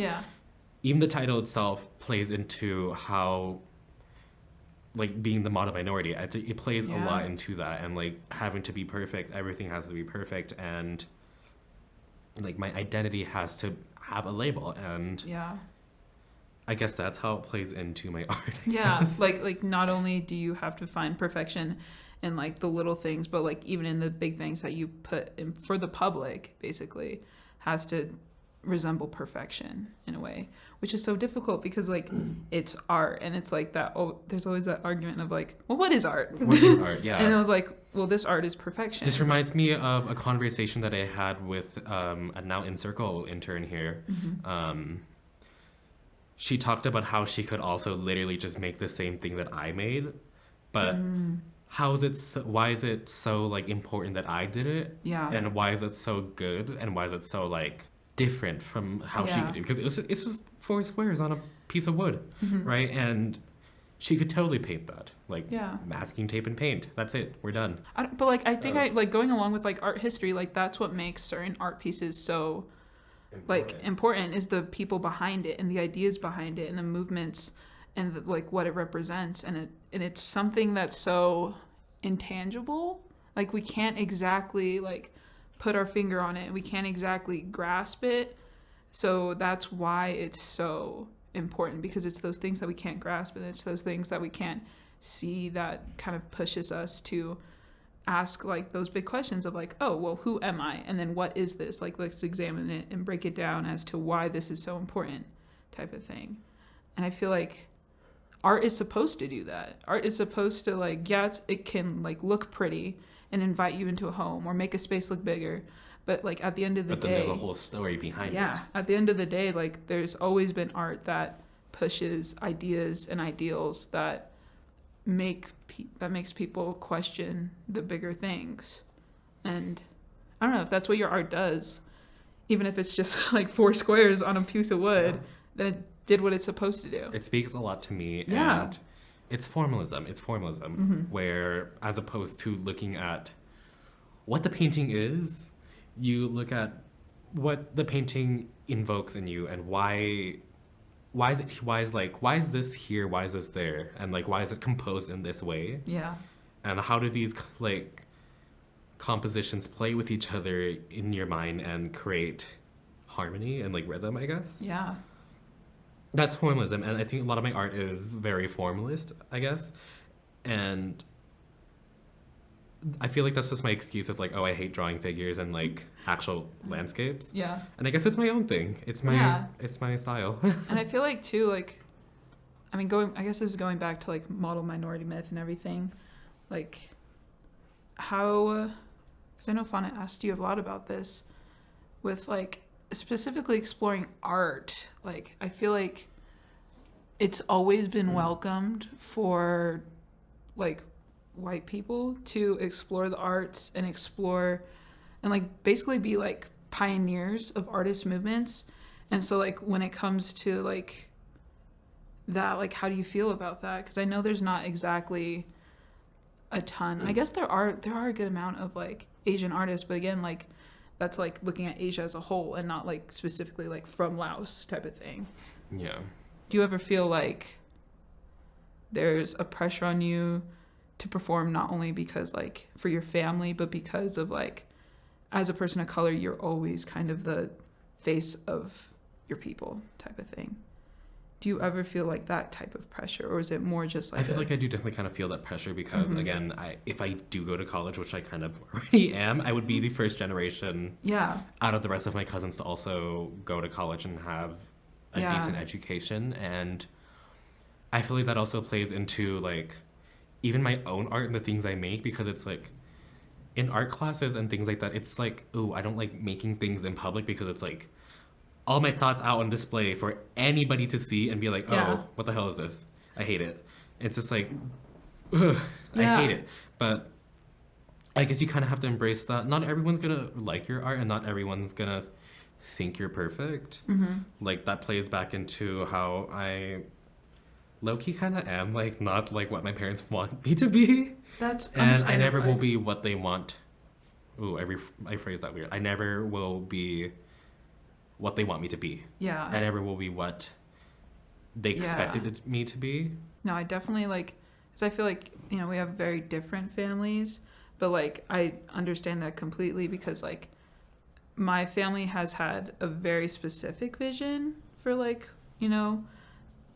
S3: even the title itself plays into how, like, being the model minority, it plays a lot into that, and like having to be perfect, everything has to be perfect, and like my identity has to have a label, and I guess that's how it plays into my art.
S1: Like not only do you have to find perfection in like the little things, but like even in the big things that you put in for the public, basically has to resemble perfection in a way, which is so difficult because like it's art, and it's like that. Oh, there's always that argument of like, well, what is art?
S3: What is art? Yeah.
S1: And I was like, well, this art is perfection.
S3: This reminds me of a conversation that I had with a now in Circle intern here. She talked about how she could also literally just make the same thing that I made, but how is it so, why is it so like important that I did it? And why is it so good, and why is it so like different from how she could do? Because it's just 4 squares on a piece of wood, right? And she could totally paint that, like masking tape and paint. That's it. We're done.
S1: But like I think I like going along with like art history, like that's what makes certain art pieces so important is the people behind it, and the ideas behind it, and the movements, and the, like what it represents, and it's something that's so intangible. Like we can't exactly like put our finger on it. We can't exactly grasp it. So that's why it's so important, because it's those things that we can't grasp, and it's those things that we can't see that kind of pushes us to ask like those big questions of like, oh, well, who am I? And then what is this? Like, let's examine it and break it down as to why this is so important, type of thing. And I feel like art is supposed to do that. Art is supposed to like, it can like look pretty and invite you into a home or make a space look bigger. But like at the end of the day,
S3: but then there's a whole story behind it.
S1: Yeah, at the end of the day, like there's always been art that pushes ideas and ideals that makes people question the bigger things. And I don't know if that's what your art does. Even if it's just like 4 squares on a piece of wood, then it did what it's supposed to do.
S3: It speaks a lot to me, and it's formalism. Where as opposed to looking at what the painting is, you look at what the painting invokes in you, and why is this here, why is this there, and like why is it composed in this way, and how do these like compositions play with each other in your mind and create harmony and like rhythm, I guess. That's formalism, and I think a lot of my art is very formalist, I guess, and I feel like that's just my excuse of like, oh, I hate drawing figures and like actual landscapes. And I guess it's my own thing. It's my style.
S1: And I feel like too, like, I mean, I guess this is going back to like model minority myth and everything. Like, how, because I know Fauna asked you a lot about this, with like specifically exploring art. Like, I feel like it's always been welcomed for like white people to explore the arts and explore and like basically be like pioneers of artist movements. And so like when it comes to like that, like how do you feel about that? Because I know there's not exactly a ton. I guess there are a good amount of like Asian artists, but again, like that's like looking at Asia as a whole and not like specifically like from Laos type of thing. Do you ever feel like there's a pressure on you to perform, not only because like for your family, but because of like as a person of color, you're always kind of the face of your people type of thing. Do you ever feel like that type of pressure, or is it more just like
S3: I feel like I do definitely kind of feel that pressure because, again, if I do go to college, which I kind of already am, I would be the first generation out of the rest of my cousins to also go to college and have a decent education. And I feel like that also plays into, like, even my own art and the things I make, because it's like, in art classes and things like that, it's like, ooh, I don't like making things in public because it's like, all my thoughts out on display for anybody to see and be like, oh, what the hell is this? I hate it. It's just like, ugh, I hate it. But I guess you kind of have to embrace that. Not everyone's going to like your art and not everyone's going to think you're perfect. Like, that plays back into how I low-key kind of am, like, not like what my parents want me to be.
S1: That's
S3: and I never will be what they want. Ooh, I phrased that weird. I never will be what they want me to be.
S1: Yeah.
S3: I never will be what they expected me to be.
S1: No, I definitely, like, because I feel like, you know, we have very different families, but, like, I understand that completely because, like, my family has had a very specific vision for, like, you know,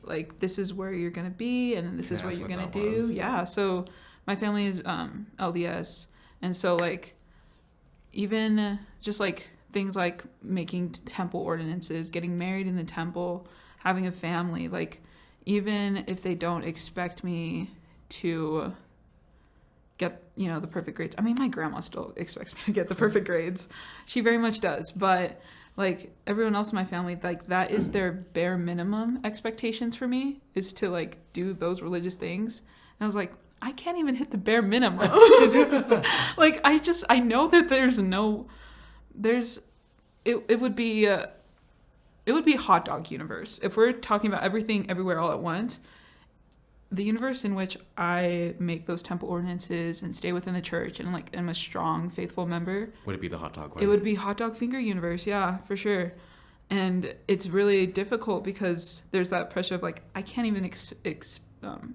S1: like, this is where you're going to be and this is what you're going to do. Yeah. So my family is LDS. And so, like, even just, like, things like making temple ordinances, getting married in the temple, having a family, like, even if they don't expect me to get, you know, the perfect grades. I mean, my grandma still expects me to get the perfect grades. She very much does. But, like, everyone else in my family, like, that is their bare minimum expectations for me, is to, like, do those religious things. And I was like, I can't even hit the bare minimum. Like, I know that it would be a hot dog universe. If we're talking about everything everywhere all at once, the universe in which I make those temple ordinances and stay within the church and, like, am a strong, faithful member.
S3: Would it be the hot dog one?
S1: It would be hot dog finger universe, yeah, for sure. And it's really difficult because there's that pressure of, like, I can't even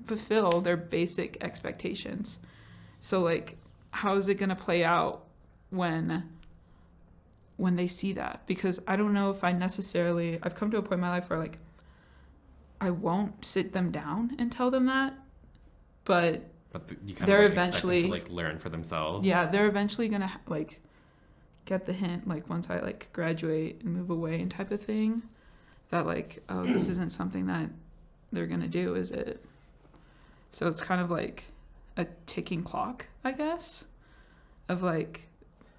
S1: fulfill their basic expectations. So, like, how is it going to play out when they see that? Because I don't know if I've come to a point in my life where, like, I won't sit them down and tell them that, but
S3: you kind
S1: they're
S3: of, like,
S1: eventually
S3: expect them to, like, learn for themselves.
S1: Yeah, they're eventually gonna like get the hint, like, once I, like, graduate and move away and type of thing, that, like, oh, this isn't something that they're gonna do, is it? So it's kind of like a ticking clock, I guess, of, like,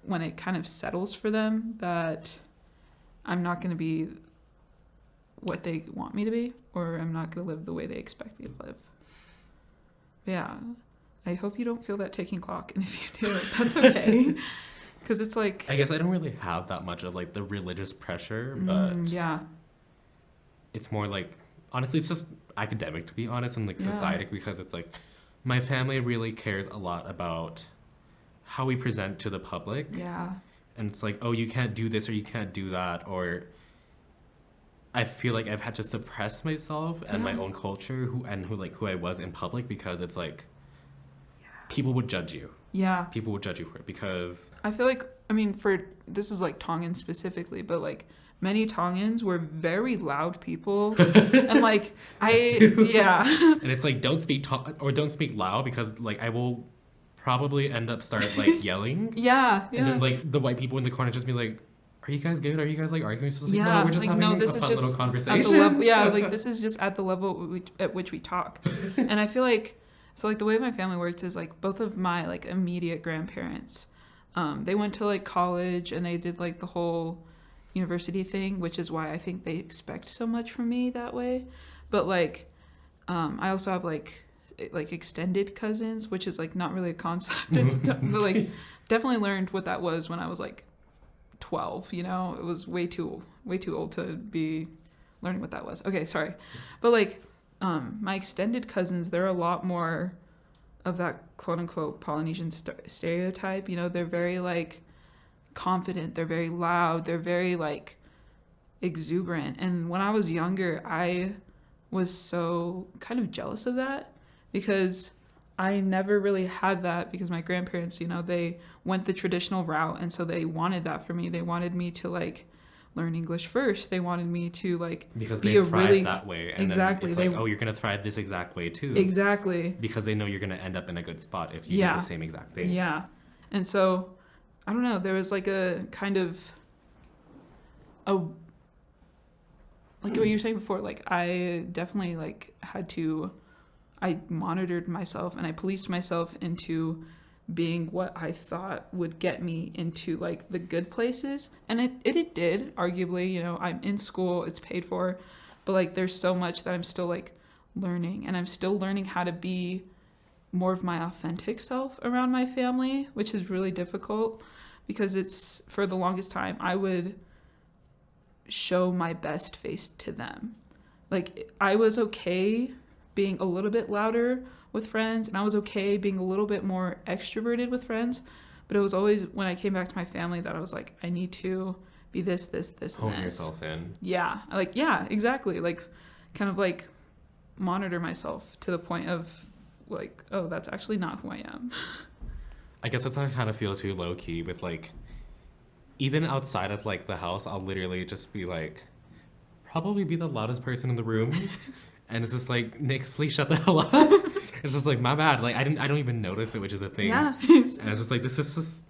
S1: when it kind of settles for them that I'm not going to be what they want me to be, or I'm not going to live the way they expect me to live. But yeah, I hope you don't feel that ticking clock, and if you do, that's okay. Because it's like...
S3: I guess I don't really have that much of, like, the religious pressure, but...
S1: yeah.
S3: It's more like... Honestly, it's just academic, to be honest, and, like, society, because it's like... My family really cares a lot about how we present to the public.
S1: Yeah.
S3: And it's like, oh, you can't do this or you can't do that, or I feel like I've had to suppress myself and my own culture who I was in public, because it's like people would judge you.
S1: Yeah.
S3: People would judge you for it, because
S1: I feel like, I mean, this is, like, Tongans specifically, but, like, many Tongans were very loud people. And, like, yeah.
S3: And it's like, don't speak loud, because, like, I will probably end up like, yelling.
S1: Yeah.
S3: And then, like, the white people in the corner just be like, are you guys good? Are you guys, like, arguing? So, like,
S1: yeah.
S3: No, we're just
S1: like,
S3: having
S1: no, this
S3: a
S1: is
S3: fun
S1: just
S3: little conversation.
S1: At the level, yeah, like, this is just at the level at which we talk. And I feel like, so, like, the way my family works is, like, both of my, like, immediate grandparents, they went to, like, college and they did, like, the whole university thing, which is why I think they expect so much from me that way. But, like, I also have, like extended cousins, which is, like, not really a concept, but, like, definitely learned what that was when I was, like, 12, you know. It was way too old to be learning what that was. Okay, sorry. But, like, my extended cousins, they're a lot more of that quote-unquote Polynesian stereotype, you know. They're very, like, confident, they're very loud, they're very, like, exuberant. And when I was younger, I was so kind of jealous of that, because I never really had that because my grandparents, you know, they went the traditional route, and so they wanted that for me. They wanted me to like learn English first. They wanted me to like
S3: because
S1: be
S3: they
S1: a
S3: thrive
S1: really
S3: that way, and
S1: exactly.
S3: then it's like, oh, you're gonna thrive this exact way too.
S1: Exactly.
S3: Because they know you're gonna end up in a good spot if you do the same exact thing.
S1: Yeah. And so I don't know, there was like a kind of a like what you were saying before, like I definitely like I monitored myself and I policed myself into being what I thought would get me into like the good places. And it did, arguably, you know, I'm in school, it's paid for, but like there's so much that I'm still like learning, and I'm still learning how to be more of my authentic self around my family, which is really difficult because it's for the longest time I would show my best face to them. Like I was okay being a little bit louder with friends, and I was okay being a little bit more extroverted with friends, but it was always when I came back to my family that I was like, I need to be this, and
S3: hone
S1: this.
S3: yourself in.
S1: Yeah, like yeah, exactly. Like kind of like monitor myself to the point of like, oh, that's actually not who I am.
S3: I guess that's how I kind of feel too, low key, with like, even outside of like the house, I'll literally just be like, probably be the loudest person in the room. And it's just like, Nix, please shut the hell up. It's just like, my bad. Like I don't even notice it, which is a thing.
S1: Yeah.
S3: And it's just like, this is just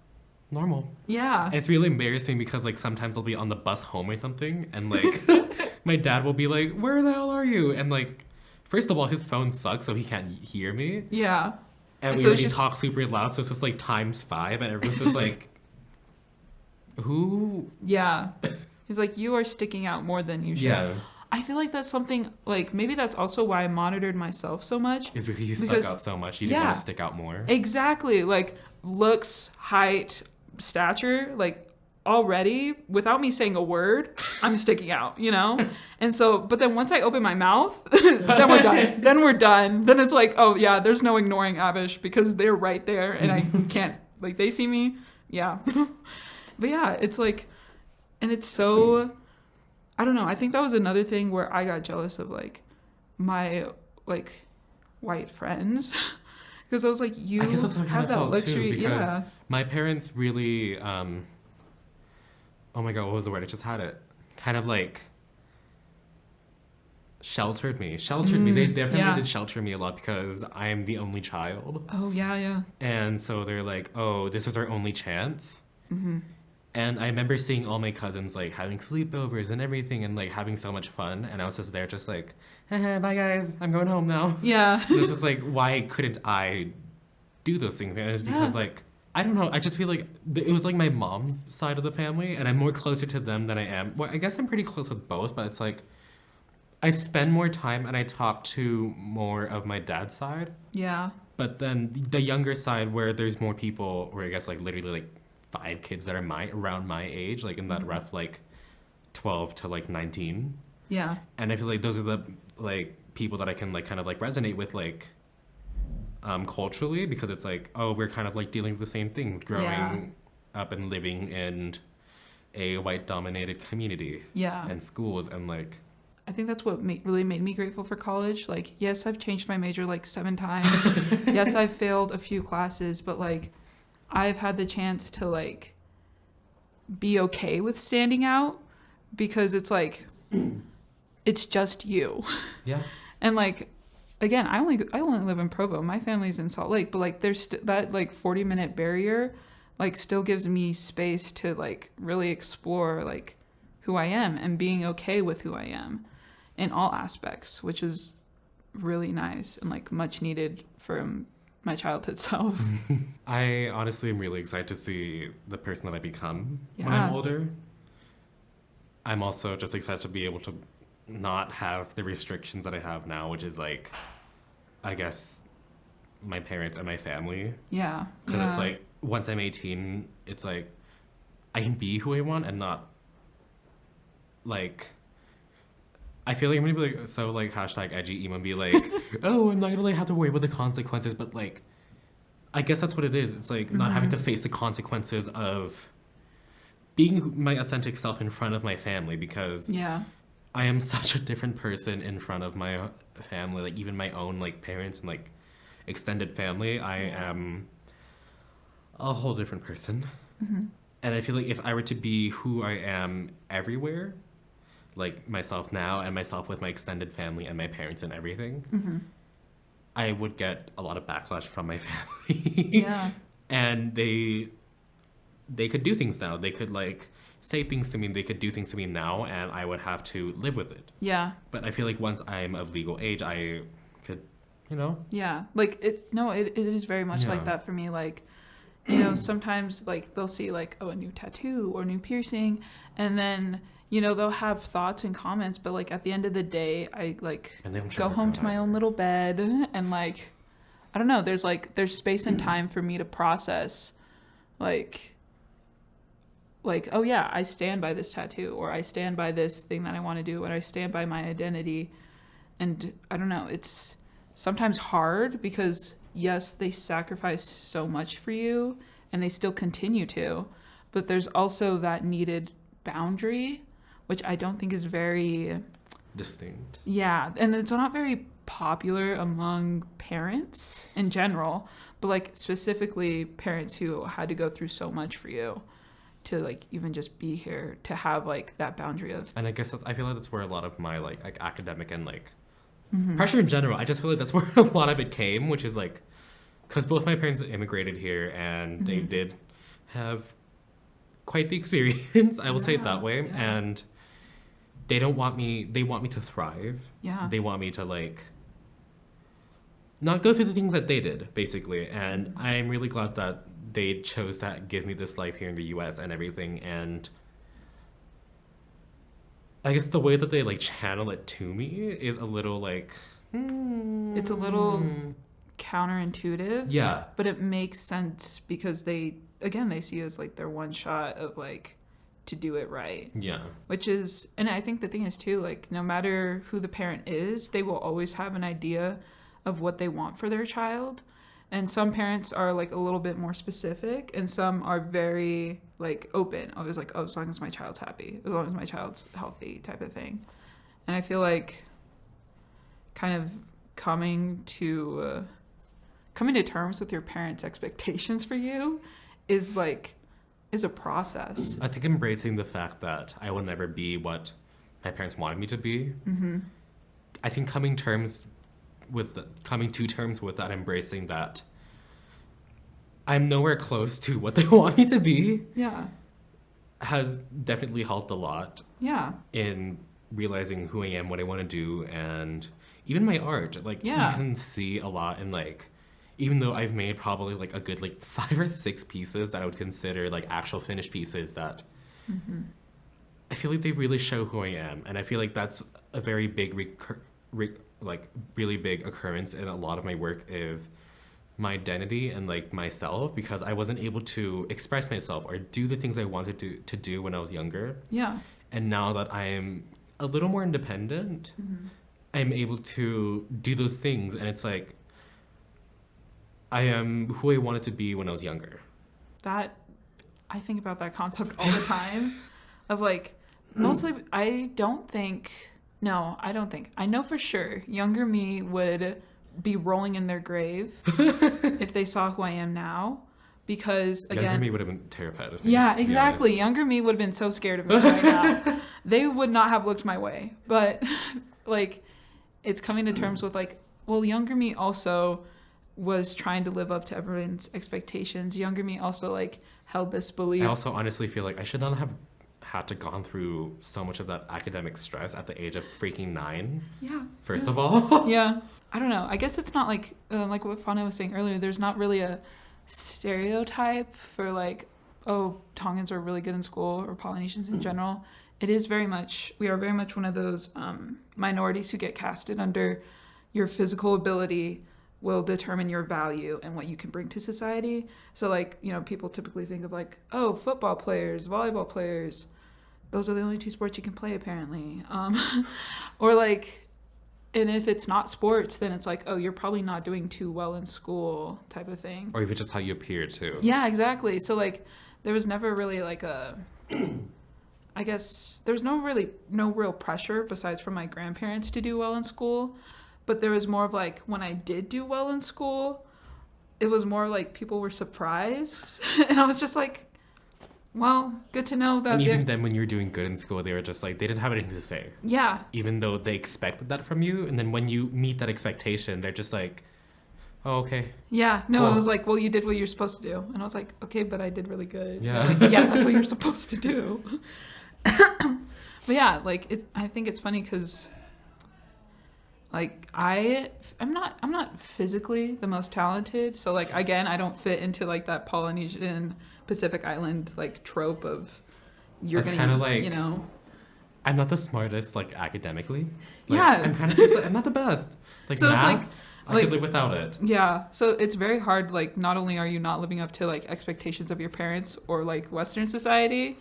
S3: normal.
S1: Yeah.
S3: And it's really embarrassing because like sometimes I'll be on the bus home or something, and like my dad will be like, where the hell are you? And like, first of all, his phone sucks, so he can't hear me.
S1: Yeah.
S3: And we
S1: so
S3: already talk super loud, so it's just like ×5, and everyone's just like, who?
S1: Yeah. He's like, you are sticking out more than you should.
S3: Yeah.
S1: I feel like that's something, like, maybe that's also why I monitored myself so much.
S3: Is because you stuck out so much. You didn't want to stick out more.
S1: Exactly. Like, looks, height, stature, like, already, without me saying a word, I'm sticking out, you know? And so, but then once I open my mouth, then we're done. Then we're done. Then it's like, oh, yeah, there's no ignoring Abish because they're right there and I can't, like, they see me. Yeah. But yeah, it's like, and it's so, I don't know. I think that was another thing where I got jealous of like my like white friends because I was like, you have that luxury.
S3: Too,
S1: yeah.
S3: My parents really, oh my God, what was the word? I just had it. Kind of like sheltered me. They definitely did shelter me a lot because I am the only child.
S1: Oh, yeah, yeah.
S3: And so they're like, oh, this is our only chance. Mm-hmm. And I remember seeing all my cousins like having sleepovers and everything and like having so much fun. And I was just there just like, hey, bye guys, I'm going home now.
S1: Yeah.
S3: This is like, why couldn't I do those things? And it was because like, I don't know, I just feel like it was like my mom's side of the family and I'm more closer to them than I am. Well, I guess I'm pretty close with both, but it's like, I spend more time and I talk to more of my dad's side.
S1: Yeah.
S3: But then the younger side where there's more people, where I guess like literally like 5 kids that are around my age, like in that rough like 12 to like 19.
S1: Yeah.
S3: And I feel like those are the like people that I can like kind of like resonate with like culturally, because it's like, oh, we're kind of like dealing with the same things, growing up and living in a white dominated community.
S1: Yeah.
S3: And schools, and like
S1: I think that's what really made me grateful for college. Like, yes, I've changed my major like 7 times. Yes, I've failed a few classes, but like I've had the chance to like be okay with standing out because it's like it's just you.
S3: Yeah.
S1: And like again, I only live in Provo. My family's in Salt Lake, but like there's that like 40-minute barrier like still gives me space to like really explore like who I am and being okay with who I am in all aspects, which is really nice and like much needed from my childhood self.
S3: I honestly am really excited to see the person that I become when I'm older. I'm also just excited to be able to not have the restrictions that I have now, which is like, I guess, my parents and my family.
S1: Yeah.
S3: Because it's like, once I'm 18, it's like, I can be who I want and not, like, I feel like I'm gonna be like, so like, #edgy emo, and be like, oh, I'm not gonna like have to worry about the consequences, but like, I guess that's what it is. It's like not having to face the consequences of being my authentic self in front of my family, because I am such a different person in front of my family, like even my own like parents, and like extended family, I am a whole different person. And I feel like if I were to be who I am everywhere, like myself now and myself with my extended family and my parents and everything, I would get a lot of backlash from my family.
S1: Yeah.
S3: And they could do things now. They could like say things to me, they could do things to me now, and I would have to live with it.
S1: Yeah.
S3: But I feel like once I'm of legal age, I could, you know.
S1: Yeah. Like it is very much like that for me. Like, you know, sometimes like they'll see like, oh, a new tattoo or new piercing, and then, you know, they'll have thoughts and comments, but like at the end of the day, I like go home to my own little bed, and like, I don't know, there's space and time for me to process like, oh yeah, I stand by this tattoo, or I stand by this thing that I want to do, and I stand by my identity. And I don't know, it's sometimes hard because yes, they sacrifice so much for you and they still continue to, but there's also that needed boundary, which I don't think is very
S3: distinct.
S1: Yeah, and it's not very popular among parents in general, but like specifically parents who had to go through so much for you to like even just be here, to have like that boundary of.
S3: And I guess I feel like that's where a lot of my like academic and like pressure in general, I just feel like that's where a lot of it came, which is like because both my parents immigrated here and they did have quite the experience, I will say it that way. And they want me to thrive.
S1: Yeah.
S3: They want me to like not go through the things that they did, basically. And I'm really glad that they chose to give me this life here in the US and everything. And I guess the way that they like channel it to me is a little like
S1: it's a little counterintuitive.
S3: Yeah.
S1: But it makes sense because they see it as like their one shot of like to do it right.
S3: Yeah.
S1: Which is, and I think the thing is too, like no matter who the parent is, they will always have an idea of what they want for their child. And some parents are like a little bit more specific, and some are very like open. Always like, oh, as long as my child's happy, as long as my child's healthy, type of thing. And I feel like kind of coming to terms with your parents' expectations for you is a process.
S3: I think embracing the fact that I will never be what my parents wanted me to be. I think coming to terms with that, embracing that I'm nowhere close to what they want me to be.
S1: Yeah.
S3: Has definitely helped a lot.
S1: Yeah.
S3: In realizing who I am, what I want to do, and even my art. Like you can see a lot in like, even though I've made probably like a good like 5 or 6 pieces that I would consider like actual finished pieces that I feel like they really show who I am. And I feel like that's a very big really big occurrence in a lot of my work is my identity and like myself, because I wasn't able to express myself or do the things I wanted to do when I was younger.
S1: Yeah.
S3: And now that I'm a little more independent, I'm able to do those things, and it's like I am who I wanted to be when I was younger.
S1: That, I think about that concept all the time of like, mostly I know for sure younger me would be rolling in their grave if they saw who I am now, because again,
S3: younger me would have been terrified of me.
S1: Yeah, exactly. Younger me would have been so scared of me right now. They would not have looked my way. But like, it's coming to terms with like, well, younger me also was trying to live up to everyone's expectations. Younger me also like held this belief.
S3: I also honestly feel like I should not have had to gone through so much of that academic stress at the age of freaking 9.
S1: Yeah.
S3: First of all.
S1: Yeah. I don't know. I guess it's not like what Fauna was saying earlier, there's not really a stereotype for like, oh, Tongans are really good in school, or Polynesians in general. We are very much one of those minorities who get casted under your physical ability will determine your value and what you can bring to society. So like, you know, people typically think of like, oh, football players, volleyball players, those are the only 2 sports you can play apparently. Or like, and if it's not sports, then it's like, oh, you're probably not doing too well in school type of thing.
S3: Or even just how you appear too.
S1: Yeah, exactly. So like, there was never really like I guess there's no real pressure besides from my grandparents to do well in school. But there was more of like, when I did do well in school, it was more like people were surprised. And I was just like, well, good to know that.
S3: And even then, when you were doing good in school, they were just like, they didn't have anything to say.
S1: Yeah.
S3: Even though they expected that from you. And then when you meet that expectation, they're just like, oh, okay.
S1: Yeah. No,
S3: Cool.
S1: it was like, well, you did what you're supposed to do. And I was like, okay, but I did really good.
S3: Yeah.
S1: Like, yeah, that's what you're supposed to do. But yeah, like, I think it's funny because, like, I'm not physically the most talented. So, like, again, I don't fit into, like, that Polynesian Pacific Island, like, trope of you're
S3: That's
S1: gonna,
S3: kinda like,
S1: you know.
S3: I'm not the smartest, like, academically. Like,
S1: Yeah.
S3: I'm kind of just, like, I'm not the best. Like,
S1: So it's
S3: math,
S1: like-
S3: I could live without it.
S1: Yeah, so it's very hard, like, not only are you not living up to, like, expectations of your parents or, like, Western society.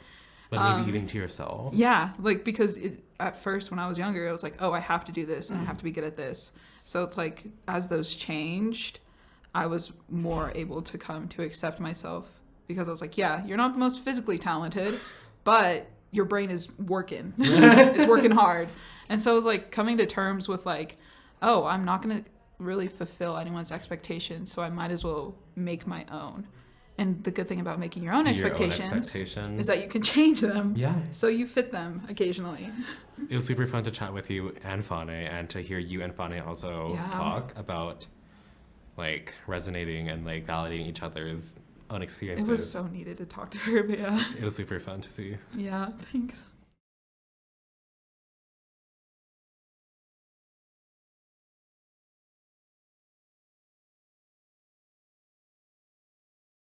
S3: But maybe even to yourself.
S1: Yeah, like, because at first when I was younger, I was like, oh, I have to do this and I have to be good at this. So it's like, as those changed, I was more able to come to accept myself because I was like, yeah, you're not the most physically talented, but your brain is working. It's working hard. And so it was like coming to terms with like, oh, I'm not going to really fulfill anyone's expectations, so I might as well make my own. And the good thing about making your own expectations is that you can change them.
S3: Yeah.
S1: So you fit them occasionally.
S3: It was super fun to chat with you and Fane, and to hear you and Fane also talk about, like, resonating and, like, validating each other's own experiences.
S1: It was so needed to talk to her, but yeah.
S3: It was super fun to see.
S1: Yeah, thanks.